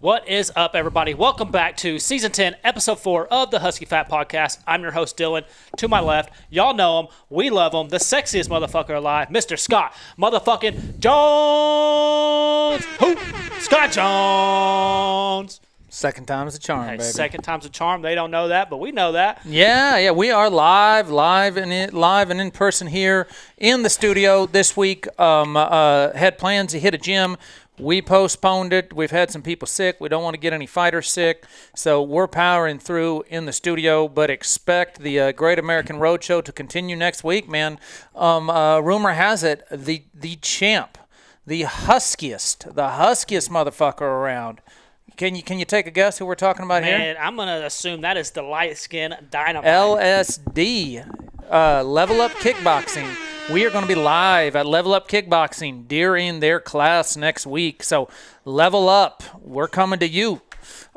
What is up, everybody? Welcome back to Season 10, Episode 4 of the Husky Fat Podcast. I'm your host, Dylan. To my left, y'all know him. We love him. The sexiest motherfucker alive, Mr. Scott motherfucking Jones. Who? Scott Jones. Second time's a charm, baby. Second time's a charm. They don't know that, but we know that. Yeah, we are live and in person here in the studio this week. Had plans to hit a gym. We postponed it. We've had some people sick. We don't want to get any fighters sick, so we're powering through in the studio. But expect the Great American Roadshow to continue next week, man. Rumor has it the champ, the huskiest motherfucker around. Can you take a guess who we're talking about here? Man, I'm going to assume that is the light-skinned Dynamite. LSD, Level Up Kickboxing. We are going to be live at Level Up Kickboxing during their class next week. So level up. We're coming to you.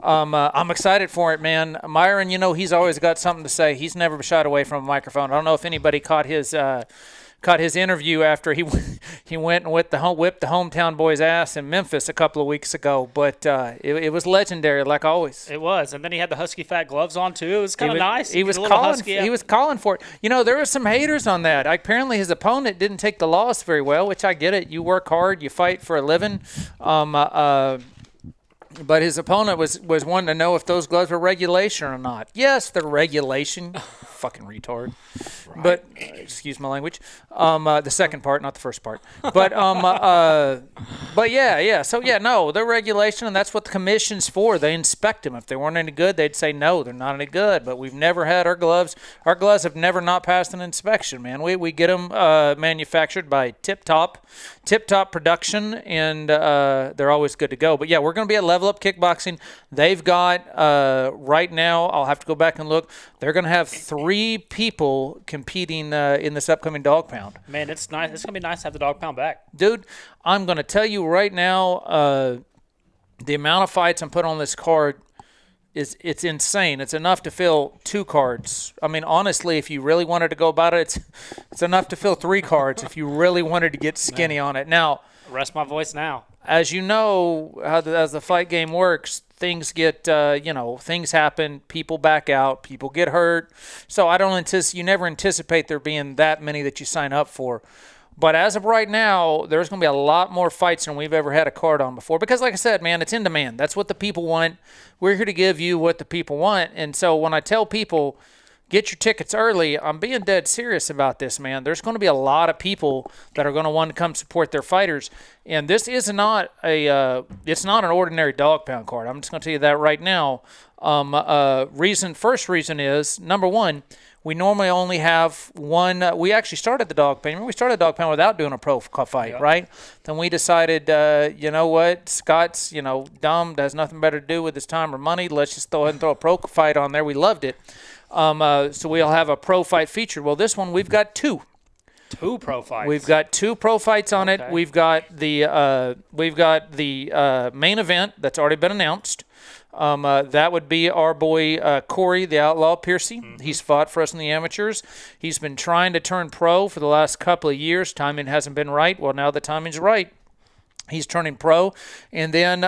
I'm excited for it, man. Myron, he's always got something to say. He's never shied away from a microphone. I don't know if anybody caught his interview after he went and whipped the hometown boy's ass in Memphis a couple of weeks ago, but it was legendary, like always. It was, and then he had the Husky Fat gloves on too. It was kind of nice. He was calling for it. There were some haters on that. Apparently, his opponent didn't take the loss very well, which I get it. You work hard, you fight for a living. But his opponent was wanting to know if those gloves were regulation or not. Yes, they're regulation. Fucking retard. Right. But excuse my language. The second part, not the first part. But yeah. So no, they're regulation, and that's what the commission's for. They inspect them. If they weren't any good, they'd say no, they're not any good. But we've never had our gloves. Our gloves have never not passed an inspection, man. We get them manufactured by Tip Top Production, and they're always good to go. But yeah, we're going to be at Level Up Kickboxing. They've got right now, I'll have to go back and look, they're going to have 3 people competing in this upcoming dog pound. Man, it's nice. It's going to be nice to have the dog pound back. Dude, I'm going to tell you right now, the amount of fights I'm putting on this card it's insane. It's enough to fill 2 cards. I mean, honestly, if you really wanted to go about it, it's enough to fill 3 cards if you really wanted to get skinny on it. Now, rest my voice now. As you know, as the fight game works, things get, things happen. People back out. People get hurt. So you never anticipate there being that many that you sign up for. But as of right now, there's going to be a lot more fights than we've ever had a card on before. Because like I said, man, it's in demand. That's what the people want. We're here to give you what the people want. And so when I tell people, get your tickets early, I'm being dead serious about this, man. There's going to be a lot of people that are going to want to come support their fighters. And this is not it's not an ordinary dog pound card. I'm just going to tell you that right now. First reason is, number one, we normally only have one. We actually started the dog pound. We started the dog pound without doing a pro fight, yep. Right? Then we decided, you know what, Scott's, dumb, has nothing better to do with his time or money. Let's just go ahead and throw a pro fight on there. We loved it. So we'll have a pro fight featured. Well, this one we've got 2. 2 pro fights. We've got 2 pro fights on it. We've got the main event that's already been announced. That would be our boy Corey, the Outlaw Piercy. Mm-hmm. He's fought for us in the amateurs. He's been trying to turn pro for the last couple of years. Timing hasn't been right. Well, now the timing's right. He's turning pro. And then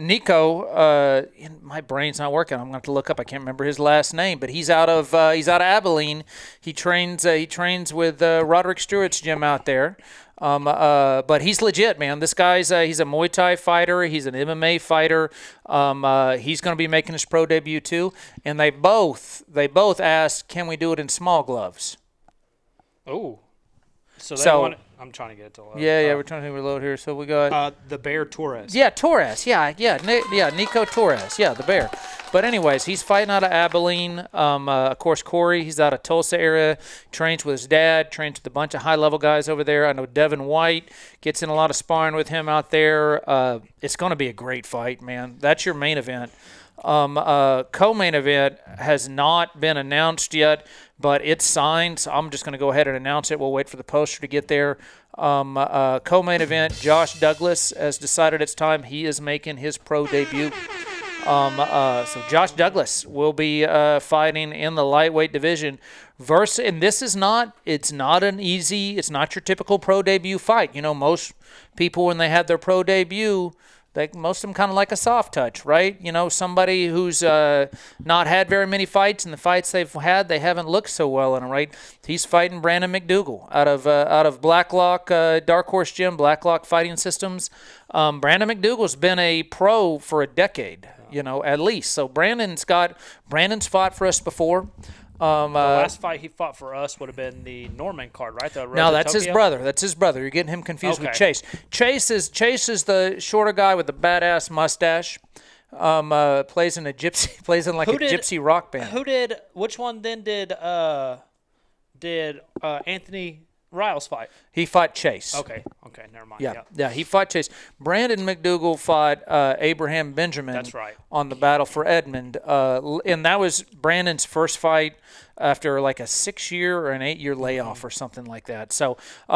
Nico, my brain's not working. I'm going to have to look up. I can't remember his last name, but he's out of Abilene. He trains with Roderick Stewart's gym out there. But he's legit, man. This guy's he's a Muay Thai fighter. He's an MMA fighter. He's going to be making his pro debut too. And they both asked, can we do it in small gloves? Oh, so they want. I'm trying to get it to load. Yeah, we're trying to reload here. So we got the Bear Torres. Yeah, Torres. Yeah, Nico Torres. Yeah, the Bear. But anyways, he's fighting out of Abilene. Of course, Corey, he's out of Tulsa area. Trains with his dad. Trains with a bunch of high-level guys over there. I know Devin White gets in a lot of sparring with him out there. It's going to be a great fight, man. That's your main event. Co-main event has not been announced yet, but it's signed, so I'm just going to go ahead and announce it. We'll wait for the poster to get there. Co-main event, Josh Douglas has decided it's time. He is making his pro debut. So Josh Douglas will be fighting in the lightweight division. And this is not your typical pro debut fight. Most people, when they have their pro debut, most of them kind of like a soft touch, right? Somebody who's not had very many fights, and the fights they've had, they haven't looked so well in them, right? He's fighting Brandon McDougal out of Blacklock, Dark Horse Gym, Blacklock Fighting Systems. Brandon McDougal's been a pro for a decade, at least. So Brandon's fought for us before. The last fight he fought for us would have been the Norman card, right? No, that's his brother. That's his brother. You're getting him confused with Chase. Chase is the shorter guy with the badass mustache. Plays in a gypsy rock band. Which one then did Anthony Riles fight? He fought Chase. Okay, never mind. Yeah, he fought Chase. Brandon McDougal fought Abraham Benjamin. That's right. On the Battle for Edmond, and that was Brandon's first fight after like a 6-year or an 8-year layoff or something like that. So he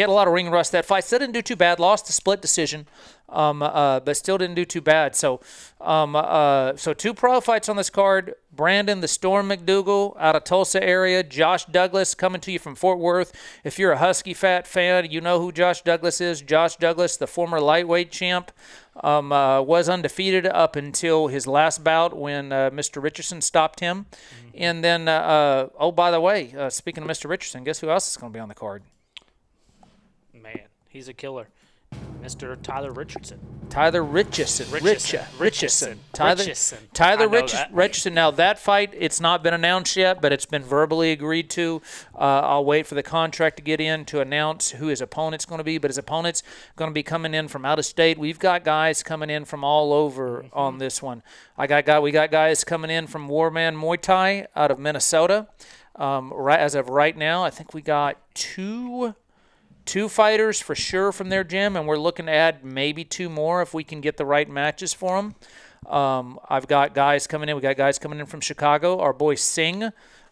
had a lot of ring rust that fight. Still didn't do too bad. Lost a split decision, but still didn't do too bad. So 2 pro fights on this card. Brandon the Storm McDougal out of Tulsa area. Josh Douglas coming to you from Fort Worth. If you're a Husky Fat fan, you know who Josh Douglas is. Josh Douglas, the former lightweight champ, was undefeated up until his last bout when Mr. Richardson stopped him. Mm-hmm. And then, by the way, speaking of Mr. Richardson, guess who else is going to be on the card? Man, he's a killer. Mr. Tyler Richardson. Tyler Richardson. Tyler Richardson. Now, that fight, it's not been announced yet, but it's been verbally agreed to. I'll wait for the contract to get in to announce who his opponent's going to be, but his opponent's going to be coming in from out of state. We've got guys coming in from all over on this one. We got guys coming in from Warman Muay Thai out of Minnesota. As of right now, I think we got two fighters for sure from their gym, and we're looking to add maybe 2 more if we can get the right matches for them. I've got guys coming in. We got guys coming in from Chicago. Our boy Singh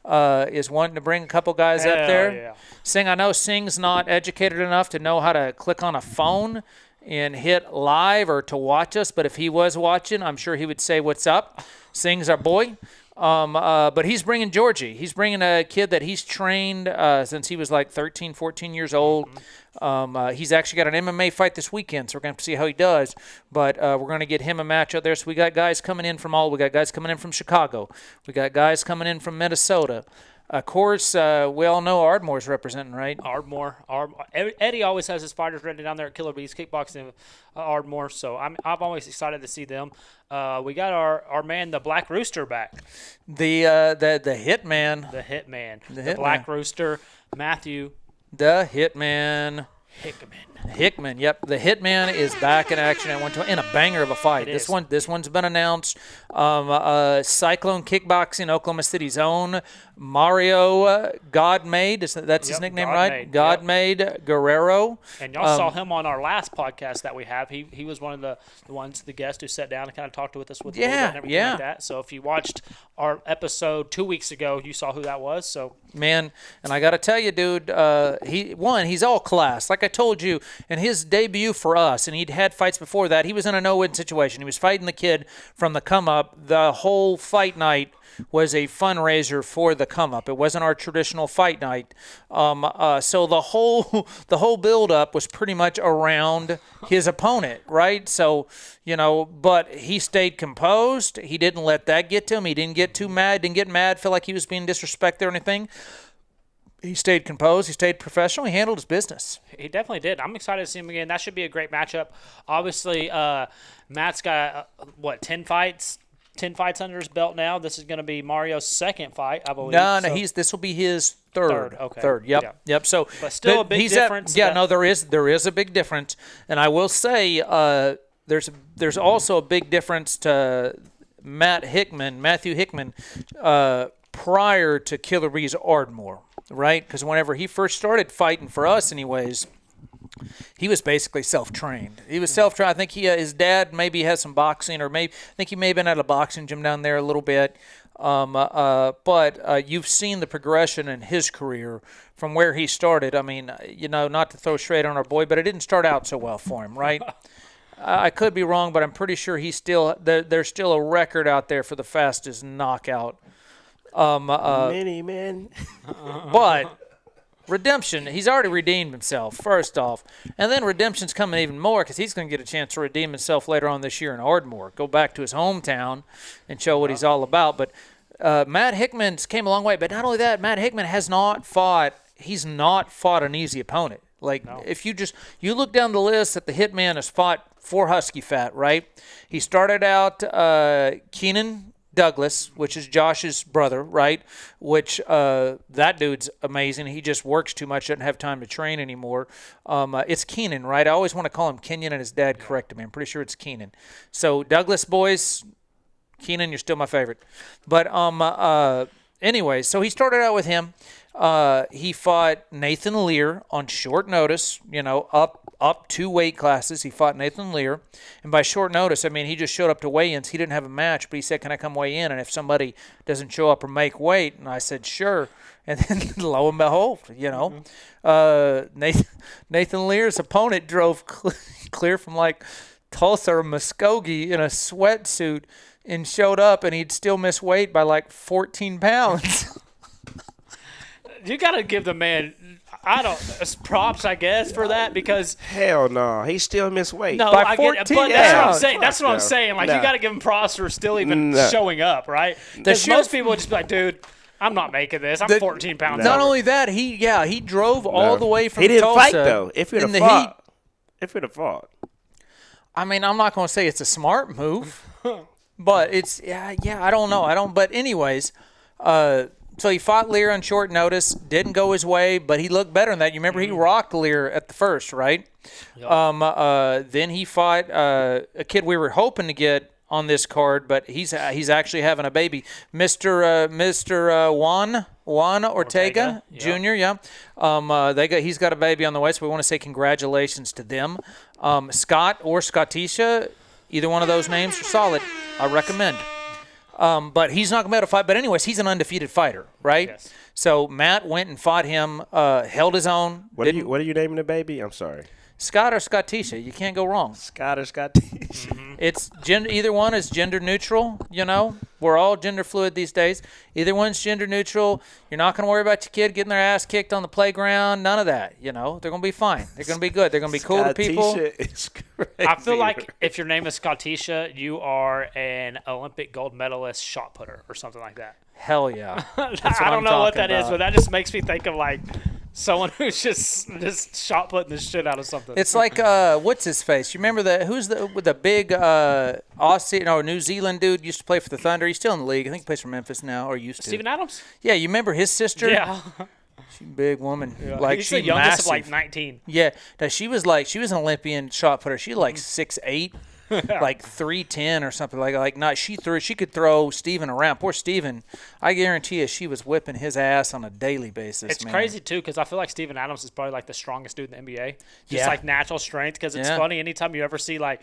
is wanting to bring a couple guys up there. Yeah. Singh, I know Singh's not educated enough to know how to click on a phone and hit live or to watch us, but if he was watching, I'm sure he would say what's up. Singh's our boy. But he's bringing Georgie. He's bringing a kid that he's trained since he was like 13, 14 years old. He's actually got an MMA fight this weekend, so we're going to see how he does. But we're going to get him a match out there. So we got guys coming in from we got guys coming in from Chicago. We got guys coming in from Minnesota. Of course, we all know Ardmore's representing, right? Ardmore. Eddie always has his fighters ready down there at Killer Bees Kickboxing, Ardmore. So I'm always excited to see them. We got our man, the Black Rooster, back. The Hitman. The Hitman. The Black Rooster, Matthew. The Hitman. Hickman, yep. The Hitman is back in action at 120 in a banger of a fight. This one's been announced. Cyclone Kickboxing, Oklahoma City's own Mario Godmade. That's his nickname, right? Godmade Guerrero. And y'all saw him on our last podcast that we have. He was one of the guests who sat down and kind of talked with us with and everything like that. So if you watched our episode 2 weeks ago, you saw who that was. So man, and I got to tell you, dude, he's all class. Like I told you, in his debut for us, and he'd had fights before that, he was in a no-win situation. He was fighting the kid from the come-up. The whole fight night was a fundraiser for the come-up. It wasn't our traditional fight night. So the whole build-up was pretty much around his opponent, right? So, but he stayed composed. He didn't let that get to him. He didn't get too mad, feel like he was being disrespected or anything. He stayed composed. He stayed professional. He handled his business. He definitely did. I'm excited to see him again. That should be a great matchup. Obviously, Matt's got, 10 fights? 10 fights under his belt now. This is going to be Mario's second fight, I believe. No, this will be his third. Okay. Third. Yep. So, but still a big difference. There is a big difference, and I will say there's also a big difference to Matthew Hickman, prior to Killer Bees Ardmore, right? Because whenever he first started fighting for us, anyways, he was basically self-trained. He was self-trained. I think his dad maybe has some boxing, or I think he may have been at a boxing gym down there a little bit. But you've seen the progression in his career from where he started. I mean, not to throw shade on our boy, but it didn't start out so well for him, right? I could be wrong, but I'm pretty sure there's still a record out there for the fastest knockout. Many men. redemption. He's already redeemed himself, first off. And then redemption's coming even more because he's going to get a chance to redeem himself later on this year in Ardmore. Go back to his hometown and show what he's all about. But Matt Hickman's came a long way. But not only that, Matt Hickman has not fought – he's not fought an easy opponent. Like, if you look down the list that the Hitman has fought for Husky Fat, right? He started out Keenan Douglas, which is Josh's brother, right? Which that dude's amazing. He just works too much, doesn't have time to train anymore. It's Keenan, right? I always want to call him Kenyon, and his dad corrected me. I'm pretty sure it's Keenan. So Douglas boys, Keenan, you're still my favorite. But anyway, so he started out with him. He fought Nathan Lear on short notice, up 2 weight classes. He fought Nathan Lear. And by short notice, I mean, he just showed up to weigh-ins. He didn't have a match, but he said, can I come weigh in? And if somebody doesn't show up or make weight, and I said, sure. And then lo and behold, Nathan Lear's opponent drove clear from like Tulsa or Muskogee in a sweatsuit and showed up, and he'd still miss weight by like 14 pounds. You got to give the man, props, I guess, for that because hell no, he still missed weight. No, by I 14 get it, but that's what I'm saying. Fuck That's what no. I'm saying. Like No. you got to give him props for still even showing up, right? Because most people would just be like, dude, I'm not making this. I'm 14 pounds. Not over. only that, he drove all the way from He didn't Tulsa fight though. If he'd in have the fought, if he'd have fought, I mean, I'm not going to say it's a smart move, but it's I don't know. But anyways, so he fought Lear on short notice, didn't go his way, but he looked better than that. You remember he rocked Lear at the first, right? Yep. Then he fought a kid we were hoping to get on this card, but he's actually having a baby, Mr. Juan Ortega Jr. Yeah, he's got a baby on the way, so we want to say congratulations to them. Scott or Scottisha, either one of those names are solid. I recommend. But he's not going to be able to fight. But anyways, he's an undefeated fighter, right? Yes. So Matt went and fought him, held his own. what are you naming the baby? I'm sorry. Scott or Scottisha, you can't go wrong. Scott or Scottish? It's either one is gender neutral. We're all gender fluid these days. Either one's gender neutral. You're not going to worry about your kid getting their ass kicked on the playground. None of that. They're going to be fine. They're going to be good. They're going to be cool to people. Is crazy. I feel like if your name is Scottisha, you are an Olympic gold medalist shot putter or something like that. Hell yeah. I don't know what that is, but that just makes me think of like someone who's just shot putting the shit out of something. It's like what's his face? You remember who's the big Aussie or New Zealand dude used to play for the Thunder? He's still in the league. I think he plays for Memphis now or used to. Steven Adams? Yeah, you remember his sister? Yeah. She's a big woman. Yeah. Like He's she's the youngest massive. of like 19. Yeah, no, she was an Olympian shot putter. She like 6'8", like 310 or something like. Not she could throw Steven around. Poor Steven, I guarantee you, she was whipping his ass on a daily basis. It's crazy too because I feel like Steven Adams is probably like the strongest dude in the NBA. Just Yeah. like natural strength. Because it's funny anytime you ever see like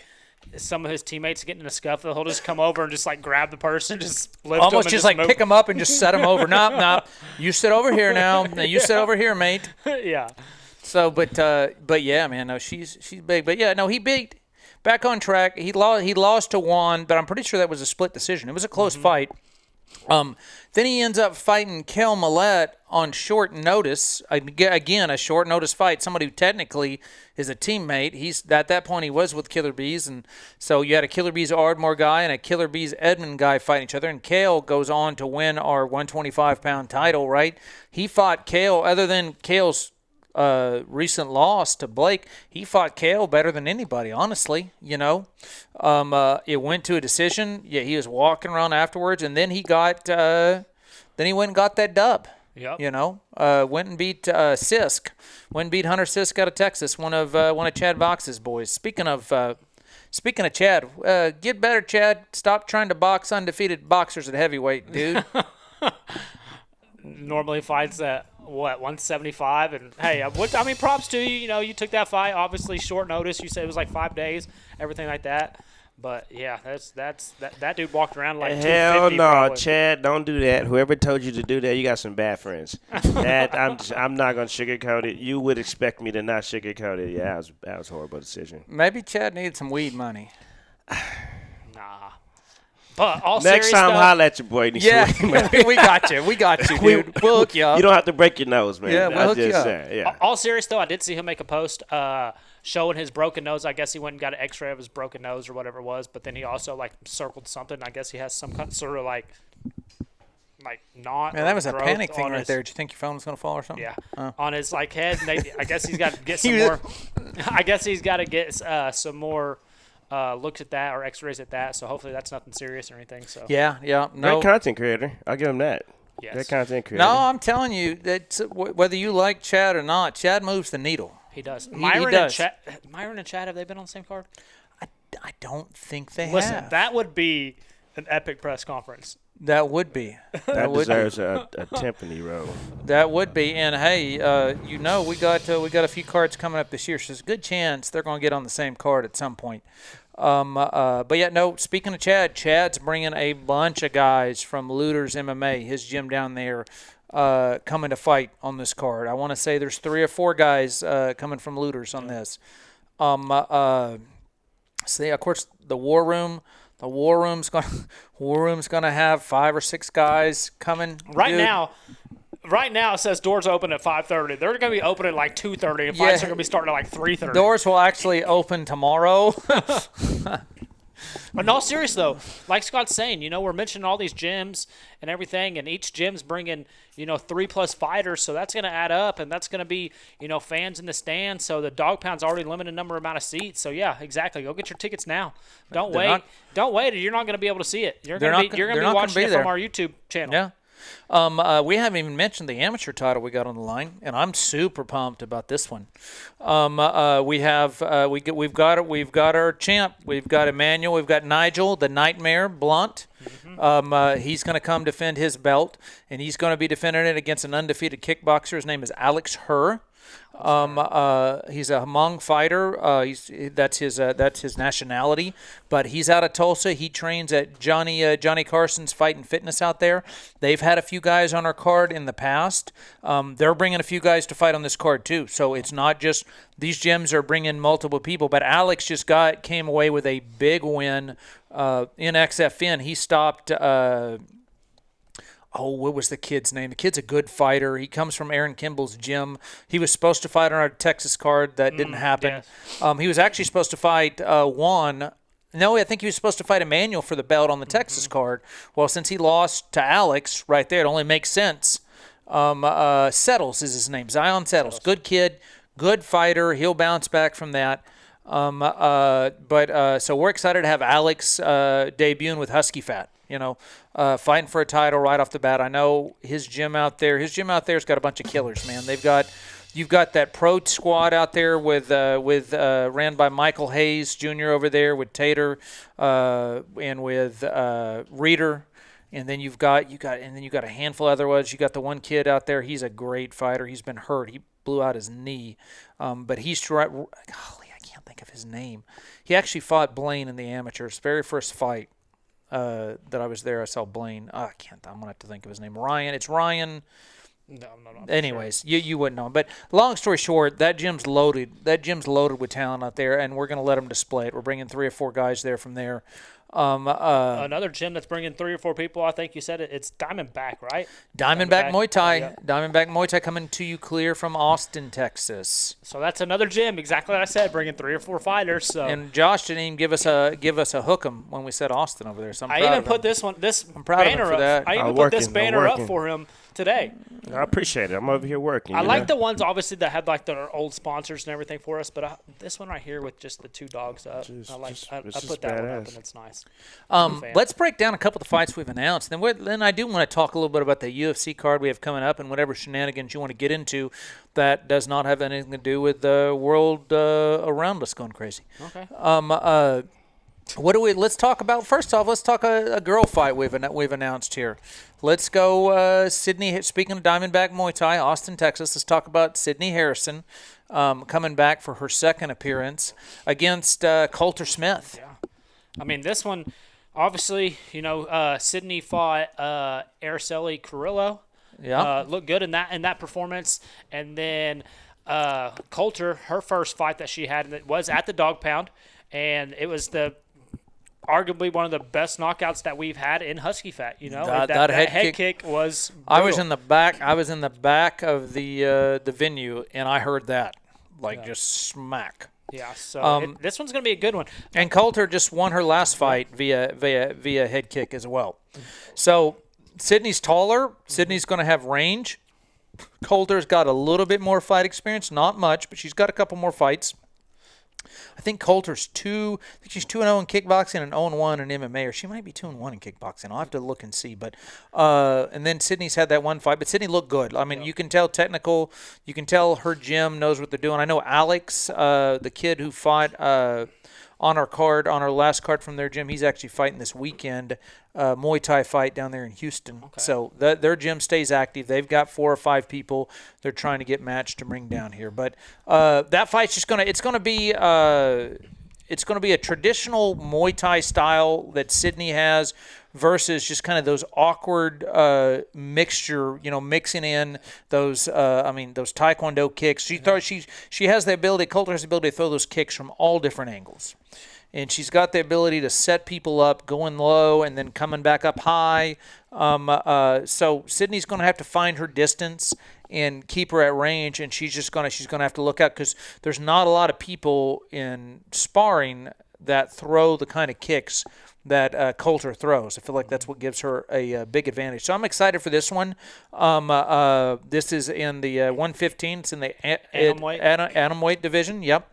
some of his teammates getting in a scuffle, he'll just come over and just like grab the person, just lift almost them just and like pick him up and just set him over. Nah, you sit over here now. Now you sit over here, mate. Yeah. So, but yeah, man, no, she's big. But yeah, no, he beat. Back on track. He lost to Juan, but I'm pretty sure that was a split decision. It was a close fight. Then he ends up fighting Kel Millett on short notice. Again, a short notice fight. Somebody who technically is a teammate. At that point he was with Killer Bees, and so you had a Killer Bees Ardmore guy and a Killer Bees Edmond guy fighting each other. And Kale goes on to win our 125-pound title. Right? He fought Kale. Other than Kale's recent loss to Blake, he fought Kale better than anybody, honestly. It went to a decision. Yeah, he was walking around afterwards, and then he got then he went and got that dub. Yep. Went and beat Sisk. Went and beat Hunter Sisk out of Texas, one of Chad Vox's boys. Speaking of Chad, get better, Chad. Stop trying to box undefeated boxers at heavyweight, dude. Normally fights at 175, and hey, props to you. You took that fight obviously short notice. You said it was like 5 days, everything like that. But yeah, that dude walked around like hell 250 no, probably. Chad, don't do that. Whoever told you to do that, you got some bad friends. I'm not gonna sugarcoat it. You would expect me to not sugarcoat it. Yeah, that was a horrible decision. Maybe Chad needed some weed money. Nah. But all Next serious time, though, holla at your boy. Yeah, we got you. We got you, dude. We'll hook you up. You don't have to break your nose, man. Yeah, we'll hook you up. Yeah. all serious though, I did see him make a post showing his broken nose. I guess he went and got an X-ray of his broken nose or whatever it was. But then he also like circled something. I guess he has some kind of sort of like knot. Man, that was a growth panic thing on right his- there. Did you think your phone was going to fall or something? Yeah, on his like head. And I guess he's got to get some more. I guess he's got to get some more looks at that or X-rays at that. So hopefully that's nothing serious or anything. So Yeah. No. Great content creator. I'll give him that. yes. Great content creator. No, I'm telling you that whether you like Chad or not, Chad moves the needle. He does. He Myron does. And Chad, have they been on the same card? I don't think they Listen, have. that would be an epic press conference. That would be. that would deserves a Timpani role. That would be. And hey, we got a few cards coming up this year, so there's a good chance they're going to get on the same card at some point. But yeah, no. Speaking of Chad, Chad's bringing a bunch of guys from Looters MMA, his gym down there, coming to fight on this card. I want to say there's 3 or 4 guys coming from Looters on this. See, of course, the War Room's gonna have 5 or 6 guys coming. Right Dude, now it says doors open at 5:30. They're going to be open at like 2:30, and fights are going to be starting at like 3:30. doors will actually open tomorrow. But in all serious though, like Scott's saying, we're mentioning all these gyms and everything, and each gym's bringing 3+ fighters, so that's going to add up, and that's going to be fans in the stands. So the dog pound's already limited amount of seats. So yeah, exactly. Go get your tickets now. Don't wait. Don't wait, or you're not going to be able to see it. You're going to be watching it from our YouTube channel. Yeah. We haven't even mentioned the amateur title we got on the line, and I'm super pumped about this one. We've got our champ. We've got Emmanuel. We've got Nigel, the Nightmare Blunt. He's going to come defend his belt, and he's going to be defending it against an undefeated kickboxer. His name is Alex Herr. He's a Hmong fighter. That's his nationality, but he's out of Tulsa. He trains at Johnny Carson's Fight and Fitness out there. They've had a few guys on our card in the past. They're bringing a few guys to fight on this card too. So it's not just these gyms are bringing multiple people, but Alex just came away with a big win in XFN. He stopped. What was the kid's name? The kid's a good fighter. He comes from Aaron Kimball's gym. He was supposed to fight on our Texas card. That didn't happen. Yes. He was actually supposed to fight Juan. No, I think he was supposed to fight Emmanuel for the belt on the Texas card. Well, since he lost to Alex right there, it only makes sense. Settles is his name. Zion Settles. Good kid, good fighter. He'll bounce back from that. So we're excited to have Alex debuting with Husky Fat. Fighting for a title right off the bat. I know his gym out there's got a bunch of killers, man. You've got that pro squad out there with ran by Michael Hayes Jr. over there with Tater and with Reader. And then you've got a handful of other ones. You got the one kid out there. He's a great fighter. He's been hurt. He blew out his knee, but he's trying. Golly, I can't think of his name. He actually fought Blaine in the amateurs, very first fight. That I was there, I saw Blaine. I'm gonna have to think of his name. Ryan. It's Ryan. No. Anyways, you wouldn't know. But long story short, that gym's loaded. That gym's loaded with talent out there, and we're gonna let them display it. We're bringing 3 or 4 guys there from there. Another gym that's bringing 3 or 4 people. I think you said it. It's Diamondback, right? Diamondback Muay Thai. Yeah. Diamondback Muay Thai coming to you clear from Austin, Texas. So that's another gym. Exactly what I said. Bringing 3 or 4 fighters. So And Josh didn't even give us a hook 'em when we said Austin over there. So I'm I proud even of put him. this proud of him banner for up. that. I even I'm put this working, I'm banner up working. for him today. I appreciate it. I'm over here working. I like the ones obviously that had like their old sponsors and everything for us, but this one right here with just the 2 dogs up, I put that one up, and it's nice. Let's break down a couple of the fights we've announced. Then I do want to talk a little bit about the UFC card we have coming up and whatever shenanigans you want to get into that does not have anything to do with the world around us going crazy. Okay. Let's talk about, first off, let's talk a girl fight we've announced here. Let's go Sydney, speaking of Diamondback Muay Thai, Austin, Texas, let's talk about Sydney Harrison coming back for her second appearance against Coulter Smith. Yeah. I mean, this one, obviously, Sydney fought Araceli Carrillo. Yeah. Looked good in that performance. And then Coulter, her first fight that she had, it was at the Dog Pound, and it was arguably one of the best knockouts that we've had in Husky Fat. You know, That head kick was. Brutal. I was in the back. I was in the back of the venue, and I heard that just smack. Yeah, so this one's going to be a good one. And Coulter just won her last fight via head kick as well. So Sydney's taller. Sydney's going to have range. Coulter's got a little bit more fight experience, not much, but she's got a couple more fights. I think Coulter's she's 2-0 in kickboxing and 0-1 in MMA, or she might be 2-1 in kickboxing. I'll have to look and see. But and then Sydney's had that one fight, but Sydney looked good. I mean, you can tell technical. You can tell her gym knows what they're doing. I know Alex, the kid who fought on our last card from their gym, he's actually fighting this weekend, Muay Thai fight down there in Houston. Okay. So their gym stays active. They've got 4 or 5 people they're trying to get matched to bring down here. But that fight's just it's gonna be a traditional Muay Thai style that Sydney has versus just kind of those awkward mixture, mixing in those those Taekwondo kicks. She has the ability, Coulter has the ability to throw those kicks from all different angles. And she's got the ability to set people up, going low and then coming back up high. So Sydney's going to have to find her distance and keep her at range, and she's going to have to look out because there's not a lot of people in sparring that throw the kind of kicks that Coulter throws. I feel like that's what gives her a big advantage. So I'm excited for this one. This is in the 115. It's in the atom weight division. Yep.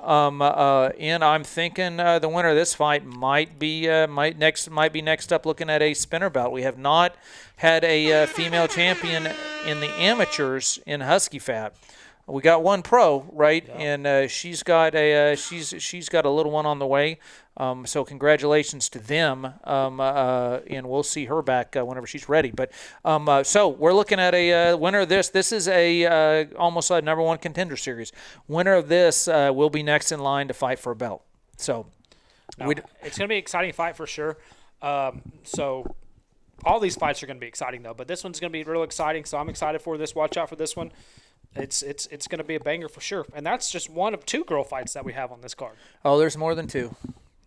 And I'm thinking the winner of this fight might be next up looking at a spinner bout. We have not had a female champion in the amateurs in Husky Fat. We got one pro, right? Yeah. And she's got a little one on the way. So congratulations to them. And we'll see her back whenever she's ready. But so we're looking at a winner of this. This is almost a number 1 contender series. Winner of this will be next in line to fight for a belt. So it's going to be an exciting fight for sure. So all these fights are going to be exciting though, but this one's going to be real exciting. So I'm excited for this. Watch out for this one. It's going to be a banger for sure. And that's just one of 2 girl fights that we have on this card. Oh, there's more than 2.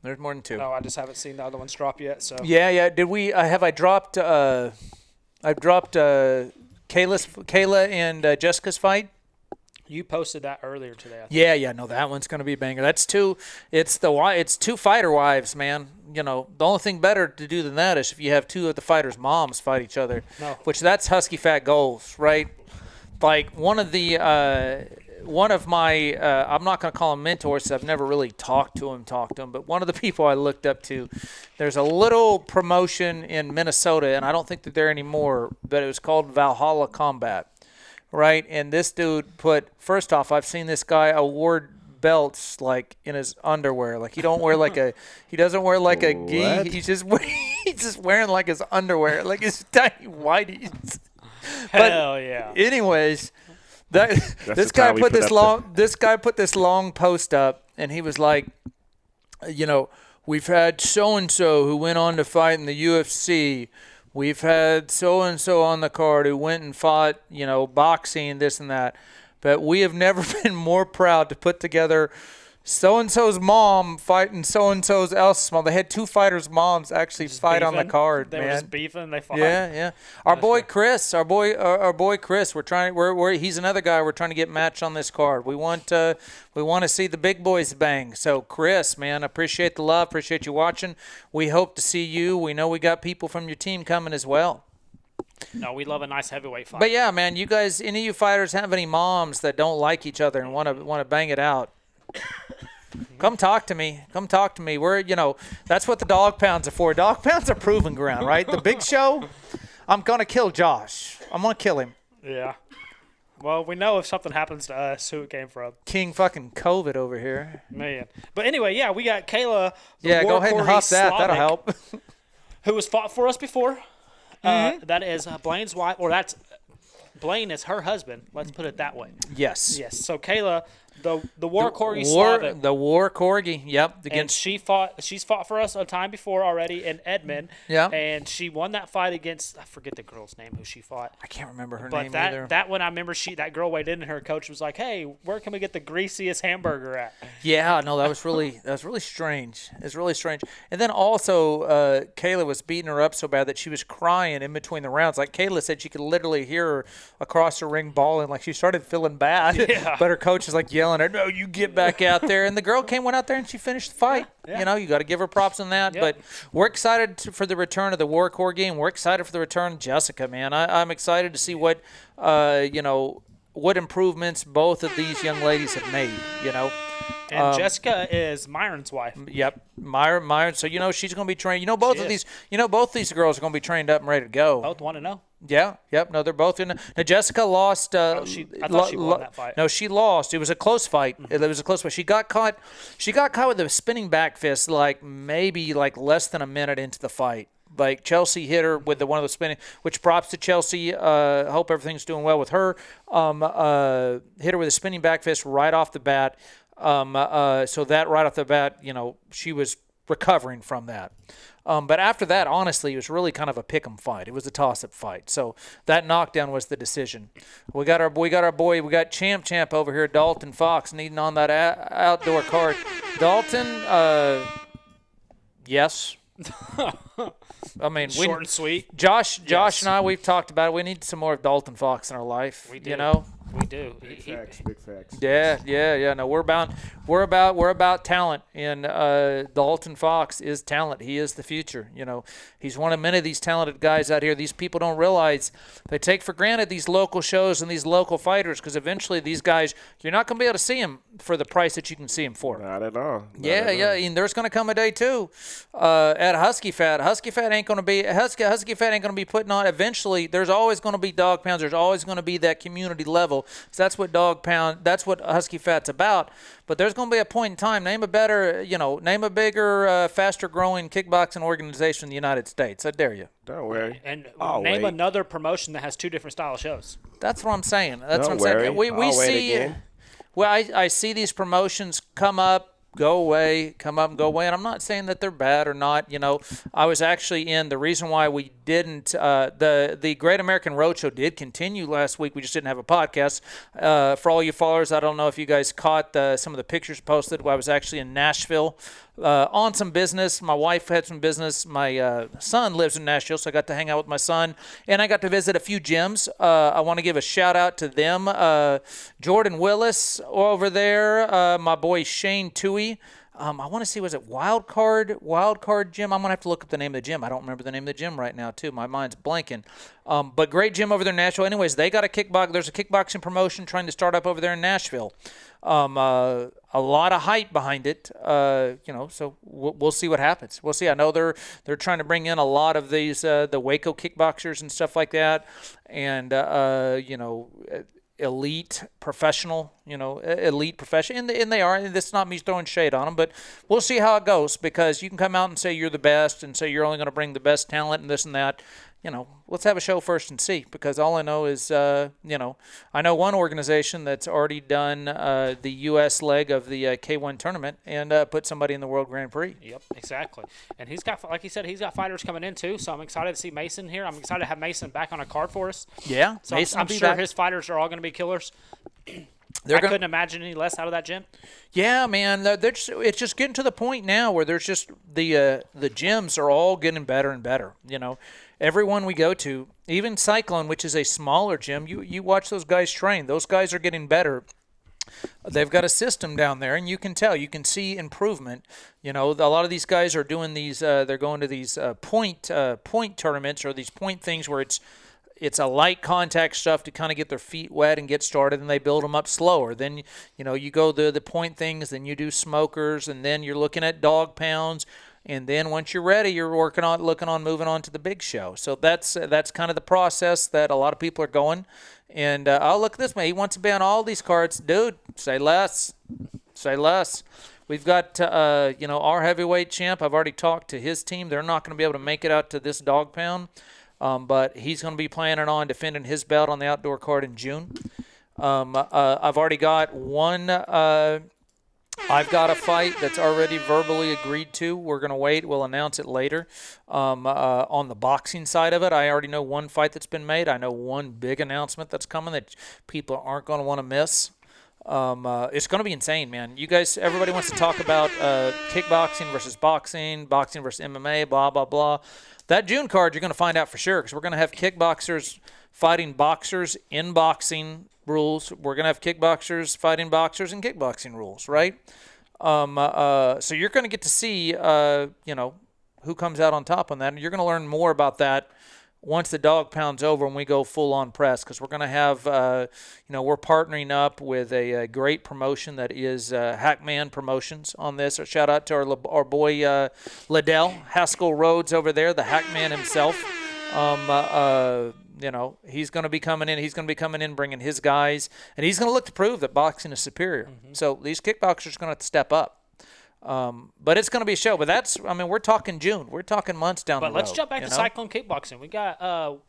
There's more than 2. No, I just haven't seen the other ones drop yet. So yeah. Did we? Have I dropped? I've dropped Kayla and Jessica's fight. You posted that earlier today. Yeah. No, that one's going to be a banger. That's 2. It's 2 fighter wives, man. The only thing better to do than that is if you have 2 of the fighters' moms fight each other. No. Which that's Husky Fat goals, right? Like one of my I'm not going to call him mentors. I've never really talked to him, but one of the people I looked up to, there's a little promotion in Minnesota, and I don't think they're there anymore, but it was called Valhalla Combat, right? And this dude first off, I've seen this guy award belts like in his underwear. Like he doesn't wear like a gi. He's just wearing like his underwear, like his tiny whiteies. Hell yeah. Anyways, this guy put this long post up, and he was like, we've had so and so who went on to fight in the UFC. We've had so and so on the card who went and fought, boxing, this and that. But we have never been more proud to put together so-and-so's mom fighting so-and-so's else's mom. They had 2 fighters' moms actually fight on the card, they man. They were just beefing. They fought. Yeah. Our boy Chris, he's another guy we're trying to get matched on this card. We want to see the big boys bang. So Chris, man, appreciate the love, appreciate you watching. We hope to see you. We know we got people from your team coming as well. No, we love a nice heavyweight fight. But yeah, man, you guys, any of you fighters have any moms that don't like each other and want to bang it out? Come talk to me. We're, that's what the dog pounds are for. Dog pounds are proving ground, right? The big show, I'm going to kill Josh. I'm going to kill him. Yeah. Well, we know if something happens to us, who it came from. King fucking COVID over here. Man. But anyway, yeah, we got Kayla. Yeah, go ahead and huff that. That'll help. Who has fought for us before. That is Blaine's wife, or Blaine is her husband. Let's put it that way. Yes. So Kayla The War Corgi Slavic. The War Corgi, yep. And she's fought for us a time before already in Edmond. Yeah. And she won that fight against, I forget the girl's name who she fought. I can't remember her But name either. that one, I remember that girl weighed in and her coach was like, hey, where can we get the greasiest hamburger at? Yeah, no, that was really strange. It's really strange. And then also, Kayla was beating her up so bad that she was crying in between the rounds. Like Kayla said, she could literally hear her across the ring bawling, like she started feeling bad. Yeah. But her coach is like yelling at her, "No, you get back out there!" And the girl went out there and she finished the fight. Yeah. You know, you got to give her props on that. Yep. But we're excited for the return of the War Corgi, and we're excited for the return of Jessica. Man, I'm excited to see what what improvements both of these young ladies have made. You know. And Jessica is Myron's wife. Yep, Myron. So she's going to be trained. Both of these girls are going to be trained up and ready to go. Both want to know. Yeah. Yep. No, they're both in. Now Jessica lost. I thought she won that fight. No, she lost. It was a close fight. It was a close fight. She got caught. She got caught with a spinning back fist, maybe less than a minute into the fight. Like Chelsea hit her with one of the spinning, which props to Chelsea. Hope everything's doing well with her. Hit her with a spinning back fist right off the bat. So that right off the bat, she was recovering from that. But after that, honestly, it was really kind of a pick'em fight. It was a toss-up fight. So that knockdown was the decision. We got champ over here, Dalton Fox, needing on that outdoor card. Dalton, yes. I mean, short and sweet. Josh and I, we've talked about it. We need some more of Dalton Fox in our life. We do. We do. Big facts. Yeah. No, we're about talent, and Dalton Fox is talent. He is the future. He's one of many of these talented guys out here. These people don't realize they take for granted these local shows and these local fighters, because eventually these guys, you're not going to be able to see them for the price that you can see them for. Not at all. Yeah. And there's going to come a day too at Husky Fat. Husky Fat ain't going to be putting on. Eventually, there's always going to be dog pounds. There's always going to be that community level. So that's what Husky Fat's about. But there's going to be a point in time. Name a bigger, faster growing kickboxing organization in the United States. I dare you. Don't worry. And name another promotion that has two different style shows. That's what I'm saying. Don't worry. We see. Again. Well, I see these promotions come up, go away, come up and go away. And I'm not saying that they're bad or not. I was actually the reason why we didn't, the Great American Roadshow did continue last week. We just didn't have a podcast. For all you followers, I don't know if you guys caught some of the pictures posted. I was actually in Nashville on some business. My wife had some business. My son lives in Nashville, so I got to hang out with my son. And I got to visit a few gyms. I want to give a shout out to them. Jordan Willis over there. My boy Shane Toohey. I want to see, was it Wild Card Gym? I'm going to have to look up the name of the gym. I don't remember the name of the gym right now, too. My mind's blanking. But great gym over there in Nashville. Anyways, they got there's a kickboxing promotion trying to start up over there in Nashville. A lot of hype behind it, so we'll see what happens. We'll see. I know they're trying to bring in a lot of these, the Waco kickboxers and stuff like that. And, elite professional, and they are. And this is not me throwing shade on them, but we'll see how it goes, because you can come out and say you're the best and say you're only going to bring the best talent and this and that. Let's have a show first and see, because all I know is, I know one organization that's already done the U.S. leg of the K1 tournament and put somebody in the World Grand Prix. Yep, exactly. And he's got, like he said, he's got fighters coming in too, so I'm excited to see Mason here. I'm excited to have Mason back on a card for us. Yeah, so I'm sure his fighters are all going to be killers. I couldn't imagine any less out of that gym. Yeah, man. It's just getting to the point now where there's just the gyms are all getting better and better. Everyone we go to, even Cyclone, which is a smaller gym, you watch those guys train. Those guys are getting better. They've got a system down there, and you can tell. You can see improvement. A lot of these guys are doing these. They're going to these point tournaments or these point things where it's a light contact stuff to kind of get their feet wet and get started, and they build them up slower. Then, you go the point things, then you do smokers, and then you're looking at dog pounds. And then once you're ready, you're moving on to the big show. So that's kind of the process that a lot of people are going. And I'll look at this man. He wants to be on all these cards. Dude, say less. We've got, our heavyweight champ. I've already talked to his team. They're not going to be able to make it out to this dog pound. But he's going to be planning on defending his belt on the outdoor card in June. I've already got one. I've got a fight that's already verbally agreed to. We're going to wait. We'll announce it later. On the boxing side of it, I already know one fight that's been made. I know one big announcement that's coming that people aren't going to want to miss. It's going to be insane, man. You guys, everybody wants to talk about kickboxing versus boxing versus MMA, blah, blah, blah. That June card, you're going to find out for sure because we're going to have kickboxers fighting boxers in boxing rules. We're going to have kickboxers fighting boxers in kickboxing rules, right? So you're going to get to see, who comes out on top on that. And you're going to learn more about that once the dog pound's over and we go full-on press, because we're going to have, we're partnering up with a great promotion that is Hackman Promotions on this. A shout-out to our boy Liddell Haskell Rhodes over there, the Hackman himself. He's going to be coming in. He's going to be coming in, bringing his guys, and he's going to look to prove that boxing is superior. Mm-hmm. So these kickboxers are going to have to step up. But it's going to be a show. But we're talking June. We're talking months down the road. But let's jump back to Cyclone Kickboxing. We got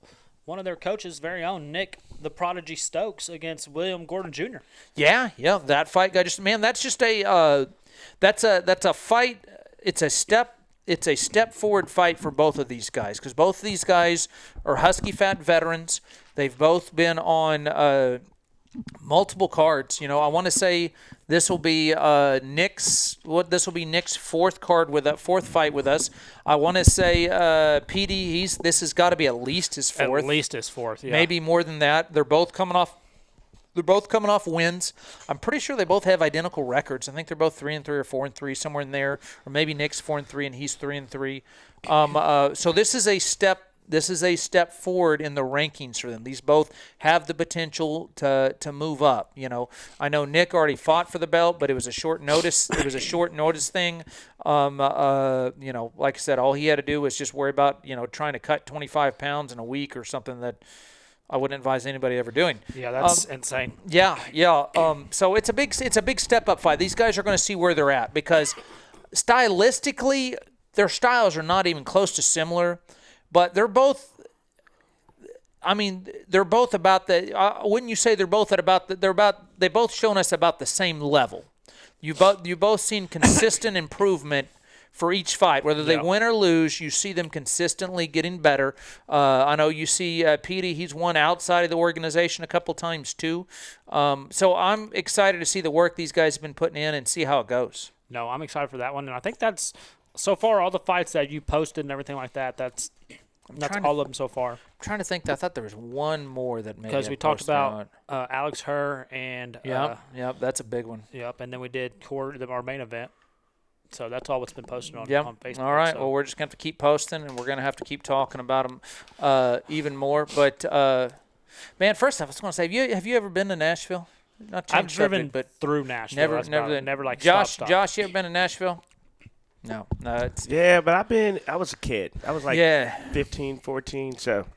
one of their coaches' very own, Nick the Prodigy Stokes, against William Gordon Jr. Yeah, that fight got that's a fight. It's a step forward fight for both of these guys, because both of these guys are Husky Fat veterans. They've both been on multiple cards. I want to say this will be Nick's fourth fight with us. I want to say PD. This has got to be at least his fourth. At least his fourth. Yeah. Maybe more than that. They're both coming off wins. I'm pretty sure they both have identical records. I think they're both 3-3 or 4-3, somewhere in there. Or maybe Nick's 4-3 and he's 3-3. So this is a step forward in the rankings for them. These both have the potential to move up. I know Nick already fought for the belt, but it was a short notice. It was a short notice thing. Like I said, all he had to do was just worry about trying to cut 25 pounds in a week or something that I wouldn't advise anybody ever doing. Yeah, that's insane. Yeah. So it's a big step up fight. These guys are going to see where they're at, because stylistically their styles are not even close to similar, but they're both. They're both about the. Wouldn't you say they're both at about? They both shown us about the same level. You both seen consistent improvement for each fight, whether they win or lose. You see them consistently getting better. I know you see Petey, he's won outside of the organization a couple times too. So I'm excited to see the work these guys have been putting in and see how it goes. No, I'm excited for that one. And I think that's, so far, all the fights that you posted and everything like that, that's all of them so far. I'm trying to think. I thought there was one more that maybe because we talked about Alex Herr and Yep, that's a big one. Yep, and then we did our main event. So that's all what's been posted on Facebook. All right. So. Well, we're just going to have to keep posting, and we're going to have to keep talking about them even more. But, man, first off, I was going to say, have you ever been to Nashville? I've driven through Nashville. Never like Josh, stop. Josh, you ever been to Nashville? No. Yeah, but I was a kid. I was like 15, 14, so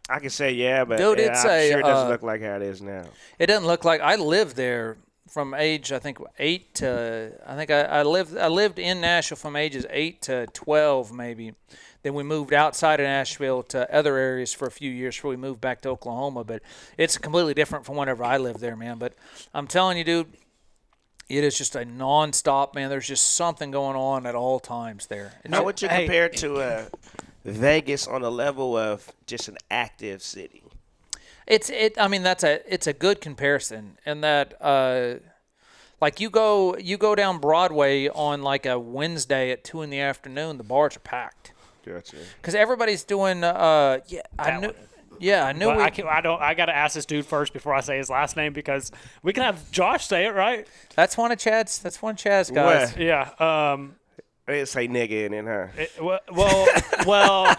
I can say but dude, I'm sure it doesn't look like how it is now. It doesn't look like. I lived there from age, I think, 8 to, I lived in Nashville from ages 8 to 12 maybe. Then we moved outside of Nashville to other areas for a few years before we moved back to Oklahoma. But it's completely different from whenever I lived there, man. But I'm telling you, dude, it is just a nonstop, man. There's just something going on at all times there. Now, would you compare it to Vegas on a level of just an active city? It's a good comparison in that like you go down Broadway on like a Wednesday at 2 p.m, the bars are packed. Gotcha. Because everybody's doing I knew. I got to ask this dude first before I say his last name, because we can have Josh say it, right? That's one of Chad's guys. What? Yeah. I didn't say nigga in her. Well.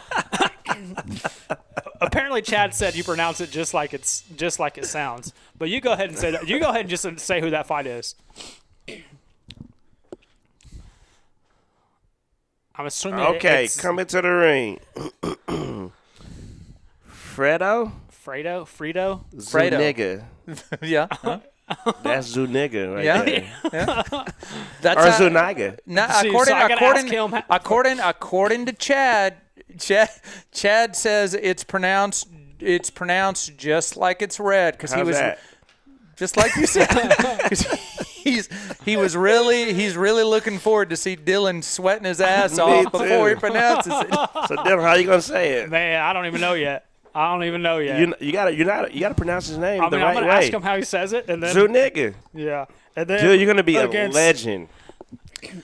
Apparently, Chad said you pronounce it just like it sounds. But you go ahead and say that. You go ahead and just say who that fight is. I'm assuming. Okay, coming to the ring. Fredo. Zuniga. Yeah. Huh? That's Zuniga right there. Yeah. That's Zuniga. According to Chad. Chad says it's pronounced just like it's read, because he was that? just like you said. He's really looking forward to see Dylan sweating his ass off before he pronounces it. So Dylan, how you gonna say it? Man, I don't even know yet. You gotta pronounce his name the I'm right gonna way. ask him how he says it, and then Zuniga. yeah, and then Dude, you're gonna be a legend.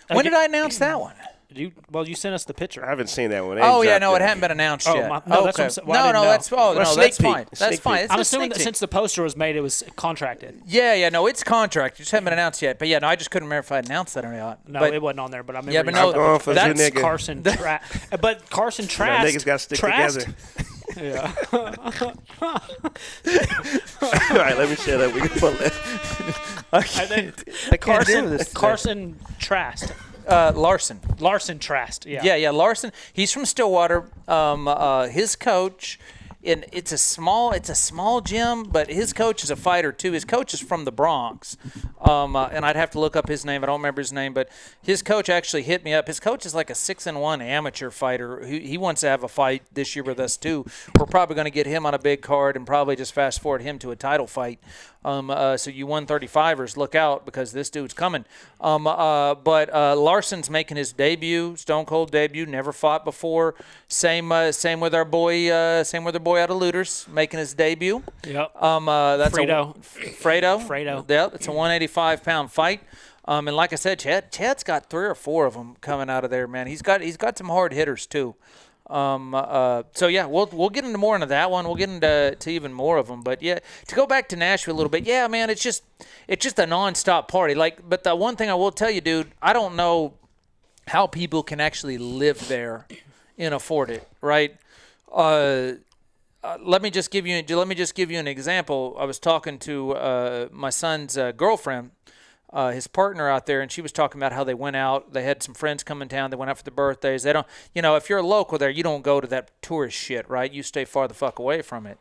When did I announce that one? You sent us the picture. I haven't seen that one. Oh yeah, no, it hadn't been announced yet. No, that's okay. what I'm saying. Well, I didn't know. That's sneak fine. peek. That's Sneak fine. peek. It's I'm a assuming sneak that peek. since the poster was made, it was contracted. Yeah, no, it's contract. Just haven't been announced yet. But yeah, no, I just couldn't remember if I announced that or not. No, but it wasn't on there. But I remember. Yeah, but you no, said I'm going for that's Zuniga. Carson. But Carson Trask. Niggas gotta stick Trask? together. Yeah. All right, let me shut up. We can pull it. I think Carson Trask. Larson Trask. Yeah. Yeah, Larson. He's from Stillwater. His coach, and it's a small gym, but his coach is a fighter too. His coach is from the Bronx, and I'd have to look up his name. I don't remember his name, but his coach actually hit me up. His coach is like a 6-1 amateur fighter. He wants to have a fight this year with us too. We're probably going to get him on a big card and probably just fast forward him to a title fight. So you 135ers, look out because this dude's coming. But Larson's making his debut, Stone Cold debut. Never fought before. Same with our boy. Same with our boy out of Looters, making his debut. Yep. That's Fredo. Fredo. Yep. It's a 185-pound fight. And like I said, Chad's got 3 or 4 of them coming out of there, man. He's got some hard hitters too. So yeah, we'll get into more into that one. We'll get into even more of them. But yeah, to go back to Nashville a little bit, yeah, man, it's just a nonstop party. Like, but the one thing I will tell you, dude, I don't know how people can actually live there and afford it, right? Let me just give you an example. I was talking to my son's girlfriend. His partner out there, and she was talking about how they went out. They had some friends come in town. They went out for the birthdays. They don't, if you're a local there, you don't go to that tourist shit, right? You stay far the fuck away from it.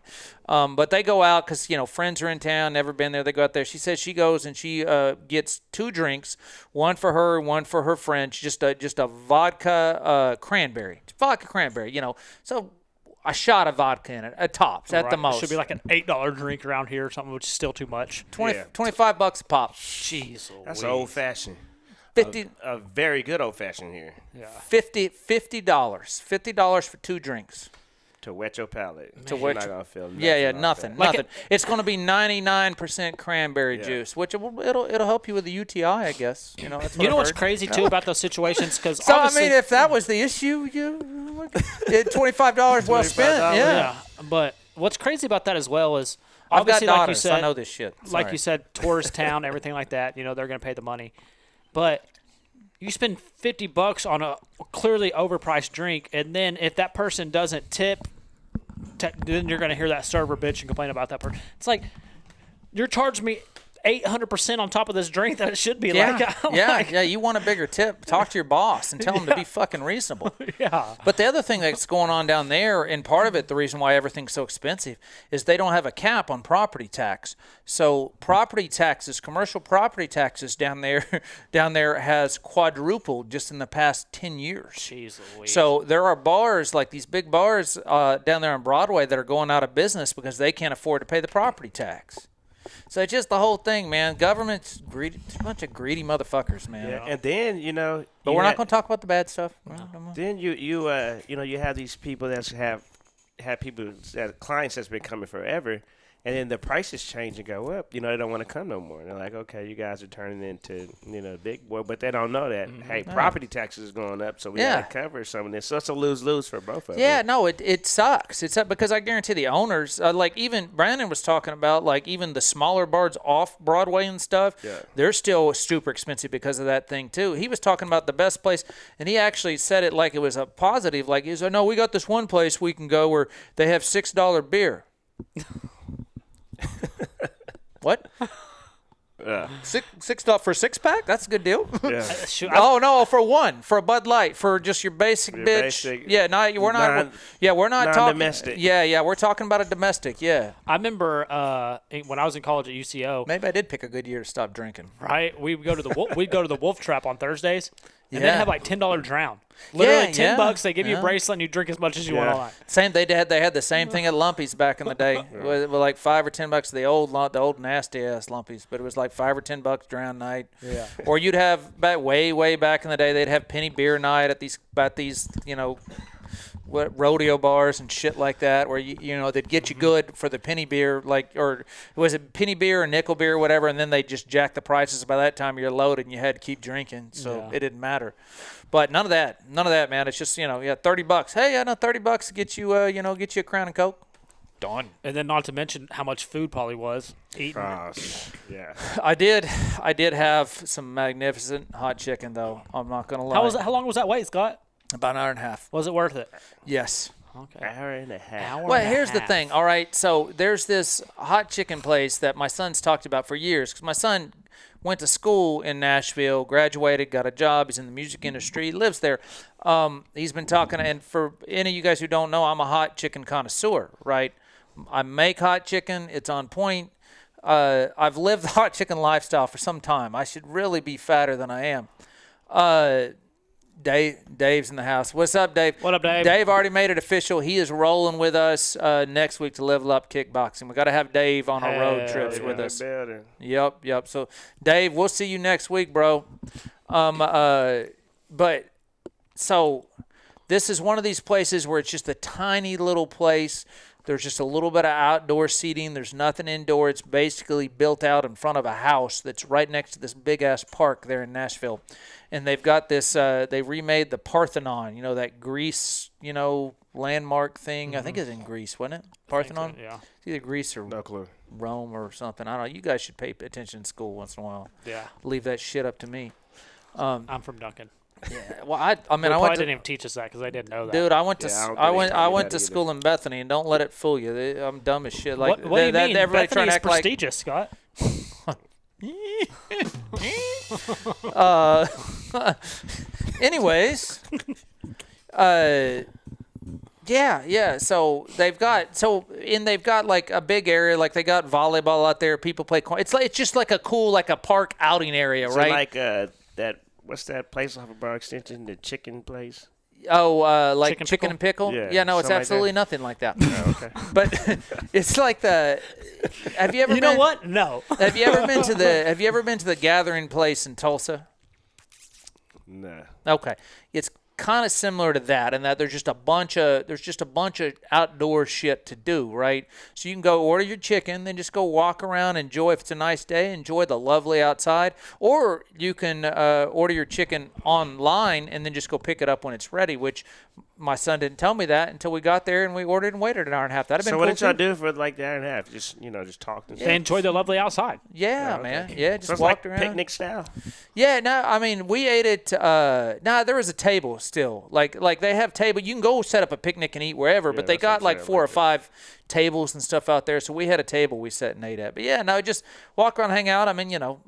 But they go out because, friends are in town, never been there. They go out there. She says she goes and she gets 2 drinks, one for her, one for her friend. Just a vodka cranberry. Vodka cranberry, So a shot of vodka in it, a tops at the most. It should be like an $8 drink around here or something, which is still too much. $25 a pop. Jeez, That's an old fashioned. 50. A very good old fashioned here. Yeah. $50 for 2 drinks. To wet your palate. You're not gonna feel nothing. nothing. It's going to be 99% cranberry juice, which it'll help you with the UTI, I guess. That's what What's crazy too about those situations? Because so I mean, if that was the issue, $25 well spent. Yeah. But what's crazy about that as well is I've got obviously, daughters, like you said, I know this shit. Like you said, tourist town, everything like that. They're going to pay the money, but you spend $50 on a clearly overpriced drink, and then if that person doesn't tip, then you're going to hear that server bitch and complain about that person. It's like you're charging me 800% on top of this drink that it should be. Yeah. You want a bigger tip? Talk to your boss and tell him to be fucking reasonable. Yeah. But the other thing that's going on down there, and part of it, the reason why everything's so expensive, is they don't have a cap on property tax. So property taxes, commercial property taxes down there has quadrupled just in the past 10 years. Jeez Louise. So there are bars, like these big bars down there on Broadway, that are going out of business because they can't afford to pay the property tax. So it's just the whole thing, man. Government's greedy, a bunch of greedy motherfuckers, man. Yeah, and then but we're not going to talk about the bad stuff. Then you have these people that have clients that's been coming forever, and then the prices change and go up. They don't want to come no more. They're like, okay, you guys are turning into big boy, but they don't know that hey, property taxes is going up, so we got to cover some of this. So it's a lose for both of them. Yeah, no, it sucks. It's because I guarantee the owners, like even Brandon was talking about, like even the smaller bars off Broadway and stuff, they're still super expensive because of that thing too. He was talking about the best place, and he actually said it like it was a positive. Like he said, no, we got this one place we can go where they have $6 beer. What? $6 for a 6-pack? That's a good deal. Yeah. Oh no, for a Bud Light, for just your basic bitch. Basic, we're not talking domestic. Yeah, we're talking about a domestic. Yeah. I remember when I was in college at UCO. Maybe I did pick a good year to stop drinking. Right, we'd go to the Wolf Trap on Thursdays, And they have like $10 drown. Literally $10. They give you a bracelet and you drink as much as you want all night. Same. They had the same thing at Lumpy's back in the day. With like $5 or $10. The old nasty ass Lumpy's, but it was like $5 or $10 drown night. Yeah. Or you'd have way back in the day. They'd have penny beer night at these rodeo bars and shit like that, where they'd get you good for the penny beer, or was it penny beer or nickel beer or whatever, and then they just jack the prices. By that time you're loaded and you had to keep drinking, so it didn't matter. But none of that, man. It's just $30. Hey, I know $30 to get you get you a Crown and Coke. Done. And then not to mention how much food probably was eaten. Yeah. I did have some magnificent hot chicken though. I'm not gonna lie. How long was that wait, Scott? About an hour and a half. Was it worth it? Yes. Okay. Hour and a half. Well, here's the thing. All right, so there's this hot chicken place that my son's talked about for years, because my son went to school in Nashville, graduated, got a job. He's in the music industry, lives there. He's been talking, and for any of you guys who don't know, I'm a hot chicken connoisseur, right? I make hot chicken. It's on point. I've lived the hot chicken lifestyle for some time. I should really be fatter than I am. Dave's in the house. What's up, Dave? What up, Dave? Dave already made it official. He is rolling with us next week to Level Up Kickboxing. We got to have Dave on our road trips with us. Yep. So, Dave, we'll see you next week, bro. But so this is one of these places where it's just a tiny little place. There's just a little bit of outdoor seating. There's nothing indoor. It's basically built out in front of a house that's right next to this big-ass park there in Nashville. And they've got this, they remade the Parthenon, that Greece, landmark thing. Mm-hmm. I think it's in Greece, wasn't it? Parthenon? So, yeah. It's either Greece or no clue. Rome or something. I don't know. You guys should pay attention in school once in a while. Yeah. Leave that shit up to me. I'm from Duncan. Yeah, well, I didn't even teach us that because I didn't know that. Dude, I went to school in Bethany, and don't let it fool you. I'm dumb as shit. Like what do you mean? Everybody Bethany trying to is act prestigious, Scott. Anyways, yeah. So they've got like a big area, like they got volleyball out there. People play. It's just like a cool, like a park outing area, so right? Like that. What's that place off of Bar Extension? The chicken place. Oh, like chicken and pickle? Yeah, no, it's absolutely nothing like that. Oh, okay. But it's like have you ever You know what? No. Have you ever been to the Gathering place in Tulsa? No. Okay. It's kind of similar to that in that there's just a bunch of outdoor shit to do, right? So you can go order your chicken, then just go walk around, enjoy. If it's a nice day, enjoy the lovely outside. Or you can order your chicken online and then just go pick it up when it's ready, which my son didn't tell me that until we got there and we ordered and waited an hour and a half. That'd have been so cool. what did y'all do for like the hour and a half? Just talked and stuff? They enjoyed the lovely outside. Yeah, okay. man. Yeah, just so it's walked like around. Picnic style. Yeah, no, I mean we ate it. There was a table still. Like they have table. You can go set up a picnic and eat wherever, but they got like 4 or 5 tables and stuff out there. So we had a table we sat and ate at. But yeah, no, just walk around, hang out. I mean, you know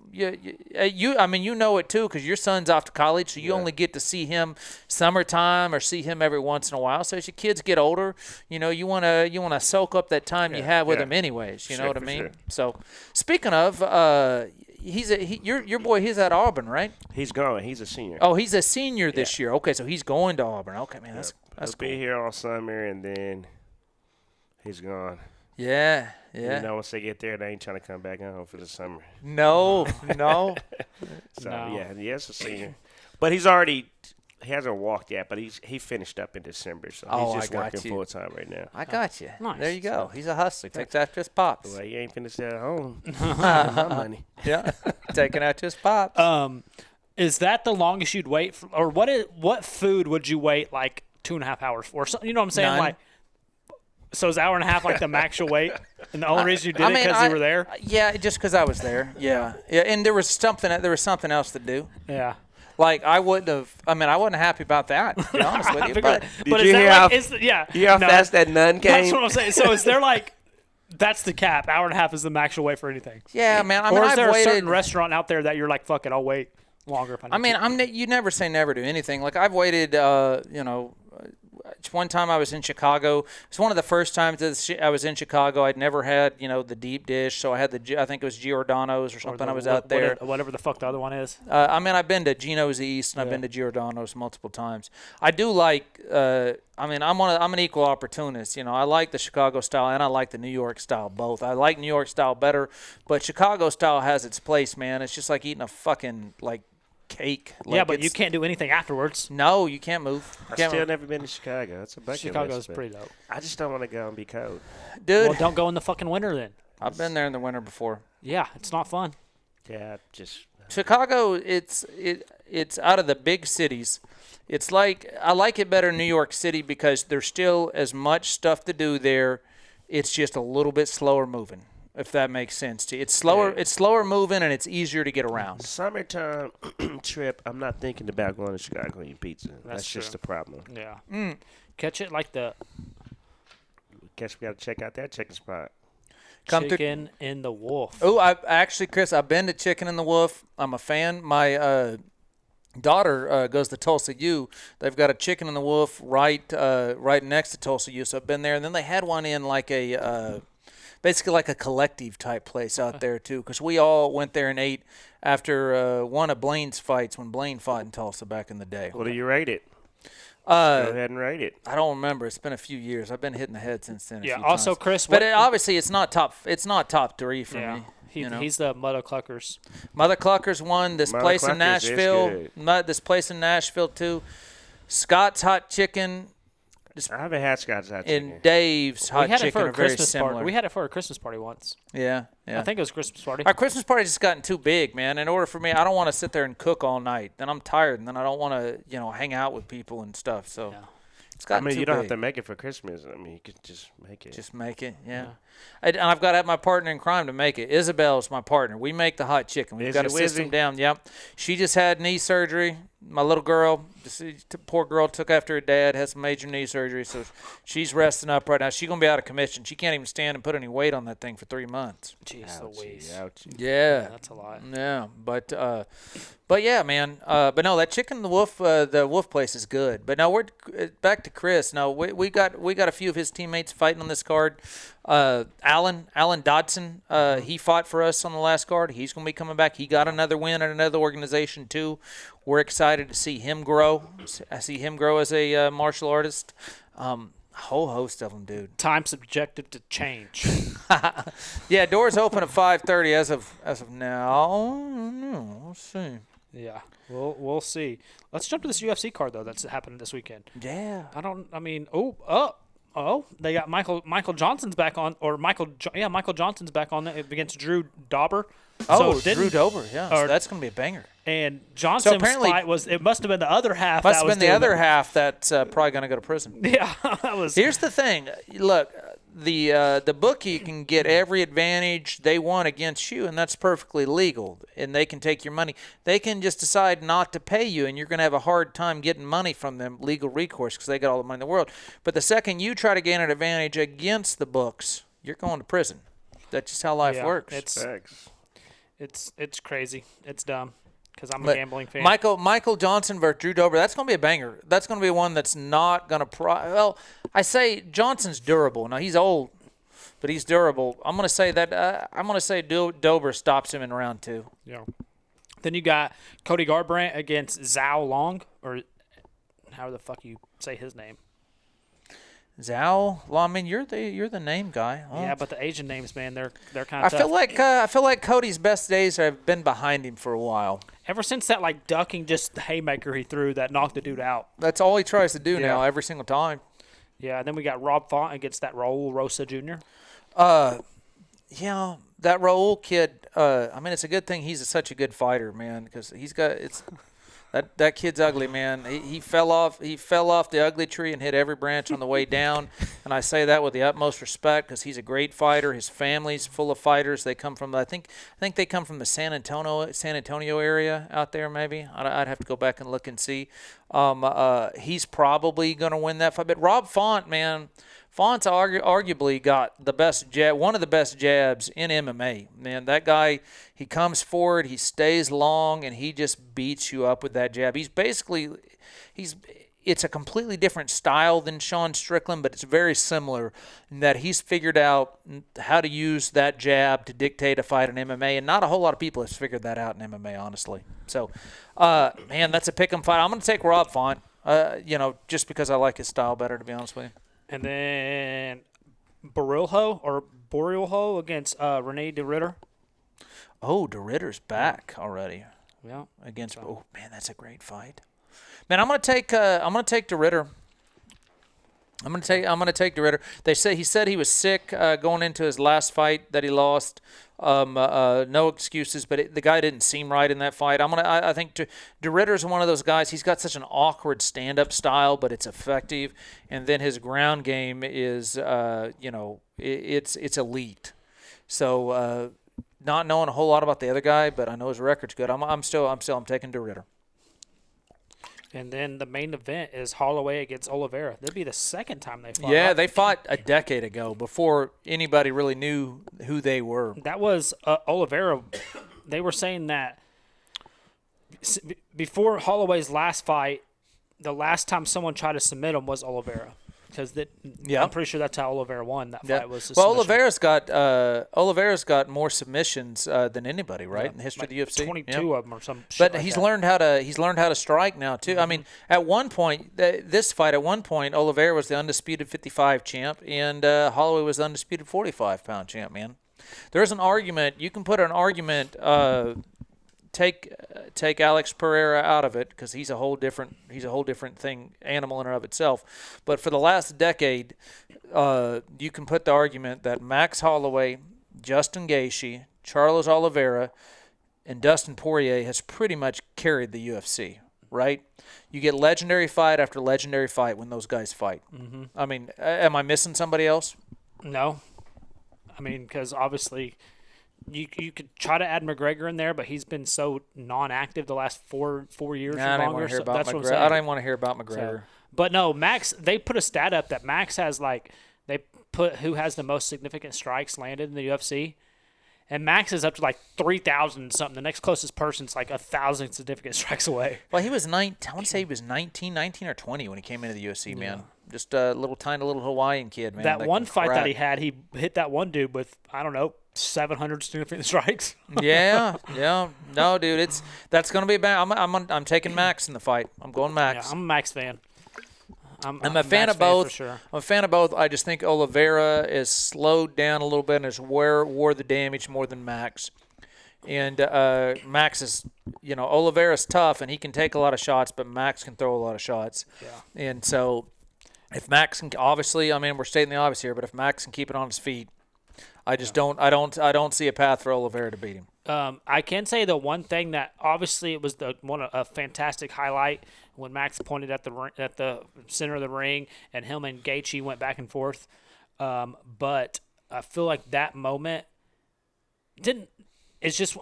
it too because your son's off to college, so you only get to see him summertime or see him every once in a while. So as your kids get older, you wanna soak up that time you have with him anyways. You know what I mean? Sure. So speaking of, your boy, he's at Auburn, right? He's going. He's a senior. Oh, he's a senior this year. Okay, so he's going to Auburn. Okay, man, that's He'll cool. be here all summer, and then he's gone. Yeah. Once they get there, they ain't trying to come back home for the summer. No. So, yeah, he's a senior. But he hasn't walked yet, but he finised up in December, so he's just working full-time right now. I got you. Nice. There you go. He's a hustler. Takes after his pops. Well, he ain't finished at home. My money. Yeah, taking after his pops. Is that the longest you'd wait for, or what food would you wait like 2.5 hours for? You know what I'm saying? None. Like, so is an hour and a half like the max you'll wait? And the only reason you did it because you were there? Yeah, just because I was there. Yeah, and there was something else to do. Yeah. Like I wasn't happy about that. To be honest with you, but Did you hear how fast that nun came? That's what I'm saying. So is there like, that's the cap? Hour and a half is the max you'll wait for anything? Yeah, man. Or is there a certain restaurant out there that you're like, fuck it, I'll wait longer if I need to? You never say never to anything. Like I've waited, one time I was in Chicago. It's one of the first times that I was in Chicago. I'd never had, the deep dish, so I had I think it was Giordano's or something. I was out there. Whatever the fuck the other one is. I've been to Gino's East and I've been to Giordano's multiple times. I do like. I'm an equal opportunist. I like the Chicago style and I like the New York style both. I like New York style better, but Chicago style has its place, man. It's just like eating a fucking cake. But you can't do anything afterwards. No, you can't move. I've still never been to Chicago. That's a bucket Chicago's list, pretty dope. I just don't want to go and be cold. Dude. Well, don't go in the fucking winter then. I've been there in the winter before. Yeah, it's not fun. Yeah, Chicago, it's out of the big cities. It's I like it better in New York City because there's still as much stuff to do there. It's just a little bit slower moving, if that makes sense to you. It's slower. Yeah. It's slower moving and it's easier to get around. Summertime trip, I'm not thinking about going to Chicago and eating pizza. That's true. just the problem. Yeah. Catch it like the Guess we got to check out that chicken spot. Chicken in the Wolf. Oh, Chris, I've been to Chicken in the Wolf. I'm a fan. My daughter goes to Tulsa U. They've got a Chicken in the Wolf right next to Tulsa U. So I've been there. And then they had one in basically like a collective type place out there too, because we all went there and ate after one of Blaine's fights when Blaine fought in Tulsa back in the day. What do you rate it? Go ahead and rate it. I don't remember. It's been a few years. I've been hitting the head since then. Yeah. Also, times. Chris, but obviously it's not top. It's not top three for me. He's the Mother Cluckers. Mother Cluckers won. This Mother place Cluckers in Nashville. This place in Nashville too. Scott's Hot Chicken. I haven't had Scott's Hot Chicken. And Dave's Hot Chicken are very Christmas similar. party. We had it for a Christmas party once. Yeah. I think it was a Christmas party. Our Christmas party's just gotten too big, man. In order for me, I don't want to sit there and cook all night. Then I'm tired, and then I don't want to, hang out with people and stuff. So. Yeah. You don't have to make it for Christmas. You could just make it. Just make it, yeah. And I've got to have my partner in crime to make it. Isabel's my partner. We make the hot chicken. We've got a system down. Yep. She just had knee surgery. My little girl, poor girl, took after her dad, had some major knee surgery, so she's resting up right now. She's going to be out of commission. She can't even stand and put any weight on that thing for 3 months. Jeez Louise. Yeah. That's a lot. Yeah, but yeah, man. But no, that Chicken the Wolf place is good. But now we're back to Chris. Now we got a few of his teammates fighting on this card. Alan Dodson, he fought for us on the last card. He's going to be coming back. He got another win at another organization too. We're excited to see him grow. I see him grow as a martial artist. Whole host of them, dude. Time subjective to change. Yeah, doors open at 5:30 as of now. We'll see. Yeah, we'll see. Let's jump to this UFC card though. That's happening this weekend. Yeah. They got Michael Johnson's back on, or Michael Johnson's back on against Drew Dauber. Drew Dauber, yeah. So that's going to be a banger. And Johnson's fight it must have been the other half. Must have been the other half that's probably going to go to prison. Yeah, that was. Here's the thing. Look, the bookie can get every advantage they want against you, and that's perfectly legal. And they can take your money. They can just decide not to pay you, and you're going to have a hard time getting money from them, legal recourse, because they got all the money in the world. But the second you try to gain an advantage against the books, you're going to prison. That's just how life works. It's crazy. It's dumb. Because I'm a gambling fan. Michael Johnson versus Drew Dober, that's going to be a banger. That's going to be one that's not going to well, I say Johnson's durable. Now, he's old, but he's durable. I'm going to say that Dober stops him in round 2. Yeah. Then you got Cody Garbrandt against Zhao Long, or how the fuck you say his name. Zhao. Well, I mean, you're the name guy. Oh. Yeah, but the Asian names, man, they're kind of tough. I feel like Cody's best days have been behind him for a while. Ever since that ducking just haymaker he threw that knocked the dude out. That's all he tries to do now every single time. Yeah, and then we got Rob Font against that Raul Rosa Jr. Yeah, that Raul kid. I mean, it's a good thing he's such a good fighter, man, because he's got That kid's ugly, man. He fell off the ugly tree and hit every branch on the way down. And I say that with the utmost respect because he's a great fighter. His family's full of fighters. They come from I think they come from the San Antonio area out there. Maybe I'd have to go back and look and see. He's probably going to win that fight. But Rob Font, man. Font's arguably got one of the best jabs in MMA. Man, that guy, he comes forward, he stays long, and he just beats you up with that jab. He's it's a completely different style than Sean Strickland, but it's very similar in that he's figured out how to use that jab to dictate a fight in MMA, and not a whole lot of people have figured that out in MMA, honestly. So, man, that's a pick'em fight. I'm going to take Rob Font, just because I like his style better, to be honest with you. And then Borilho against Rene de Ritter. Oh, de Ritter's back already. Yeah. Against. Oh man, that's a great fight. Man, I'm gonna take de Ritter. I'm gonna take de Ritter. He said he was sick going into his last fight that he lost. No excuses, but the guy didn't seem right in that fight. I think de Ritter's one of those guys. He's got such an awkward stand-up style, but it's effective. And then his ground game is, it's elite. So, not knowing a whole lot about the other guy, but I know his record's good. I'm taking de Ritter. And then the main event is Holloway against Oliveira. That'd be the second time they fought. Yeah, they fought a decade ago before anybody really knew who they were. That was Oliveira. They were saying that before Holloway's last fight, the last time someone tried to submit him was Oliveira. Because I'm pretty sure that's how Oliveira won that fight. Was Oliveira's got more submissions than anybody, right, in the history of the UFC. 22 of them or some. But he's learned how to strike now too. Mm-hmm. I mean, at one point, Oliveira was the undisputed 55 champ, and Holloway was the undisputed 45-pound champ. Man, there's an argument. You can put an argument. Take Alex Pereira out of it because he's a whole different animal in and of itself. But for the last decade, you can put the argument that Max Holloway, Justin Gaethje, Charles Oliveira, and Dustin Poirier has pretty much carried the UFC. Right? You get legendary fight after legendary fight when those guys fight. Mm-hmm. I mean, am I missing somebody else? No. I mean, because obviously. You could try to add McGregor in there, but he's been so non-active the last four years I or don't longer. Want to hear about that's McGregor. what I'm saying. I don't want to hear about McGregor. But no, Max. They put a stat up that Max has they put who has the most significant strikes landed in the UFC, and Max is up to 3,000 something. The next closest person's 1,000 significant strikes away. Well, he was 19. I want to say he was 19 or 20 when he came into the UFC. Man, just a tiny little Hawaiian kid, man. That one fight that he hit that one dude with 700 significant strikes. yeah. No, dude, that's gonna be bad. I'm taking Max in the fight. I'm going Max. Yeah, I'm a Max fan. I'm a fan of both. For sure. I'm a fan of both. I just think Oliveira is slowed down a little bit and has wore the damage more than Max. And Max is, Oliveira's tough and he can take a lot of shots, but Max can throw a lot of shots. Yeah. And so, if Max can, obviously, we're stating the obvious here, but if Max can keep it on his feet. I just don't see a path for Oliveira to beat him. I can say the one thing that obviously it was a fantastic highlight when Max pointed at the center of the ring and him and Gaethje went back and forth. But I feel like that moment it's just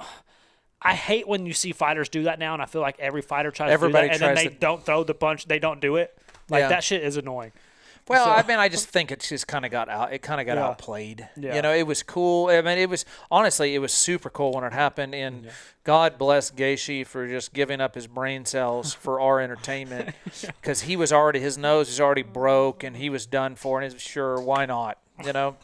I hate when you see fighters do that now, and I feel like every fighter tries to do that, and then they don't throw the punch, they don't do it. That shit is annoying. Well, I just think it just kind of got out. It kind of got outplayed. Yeah. It was cool. It was super cool when it happened. And God bless Gaethje for just giving up his brain cells for our entertainment, because his nose is already broke and he was done for. And sure, why not? It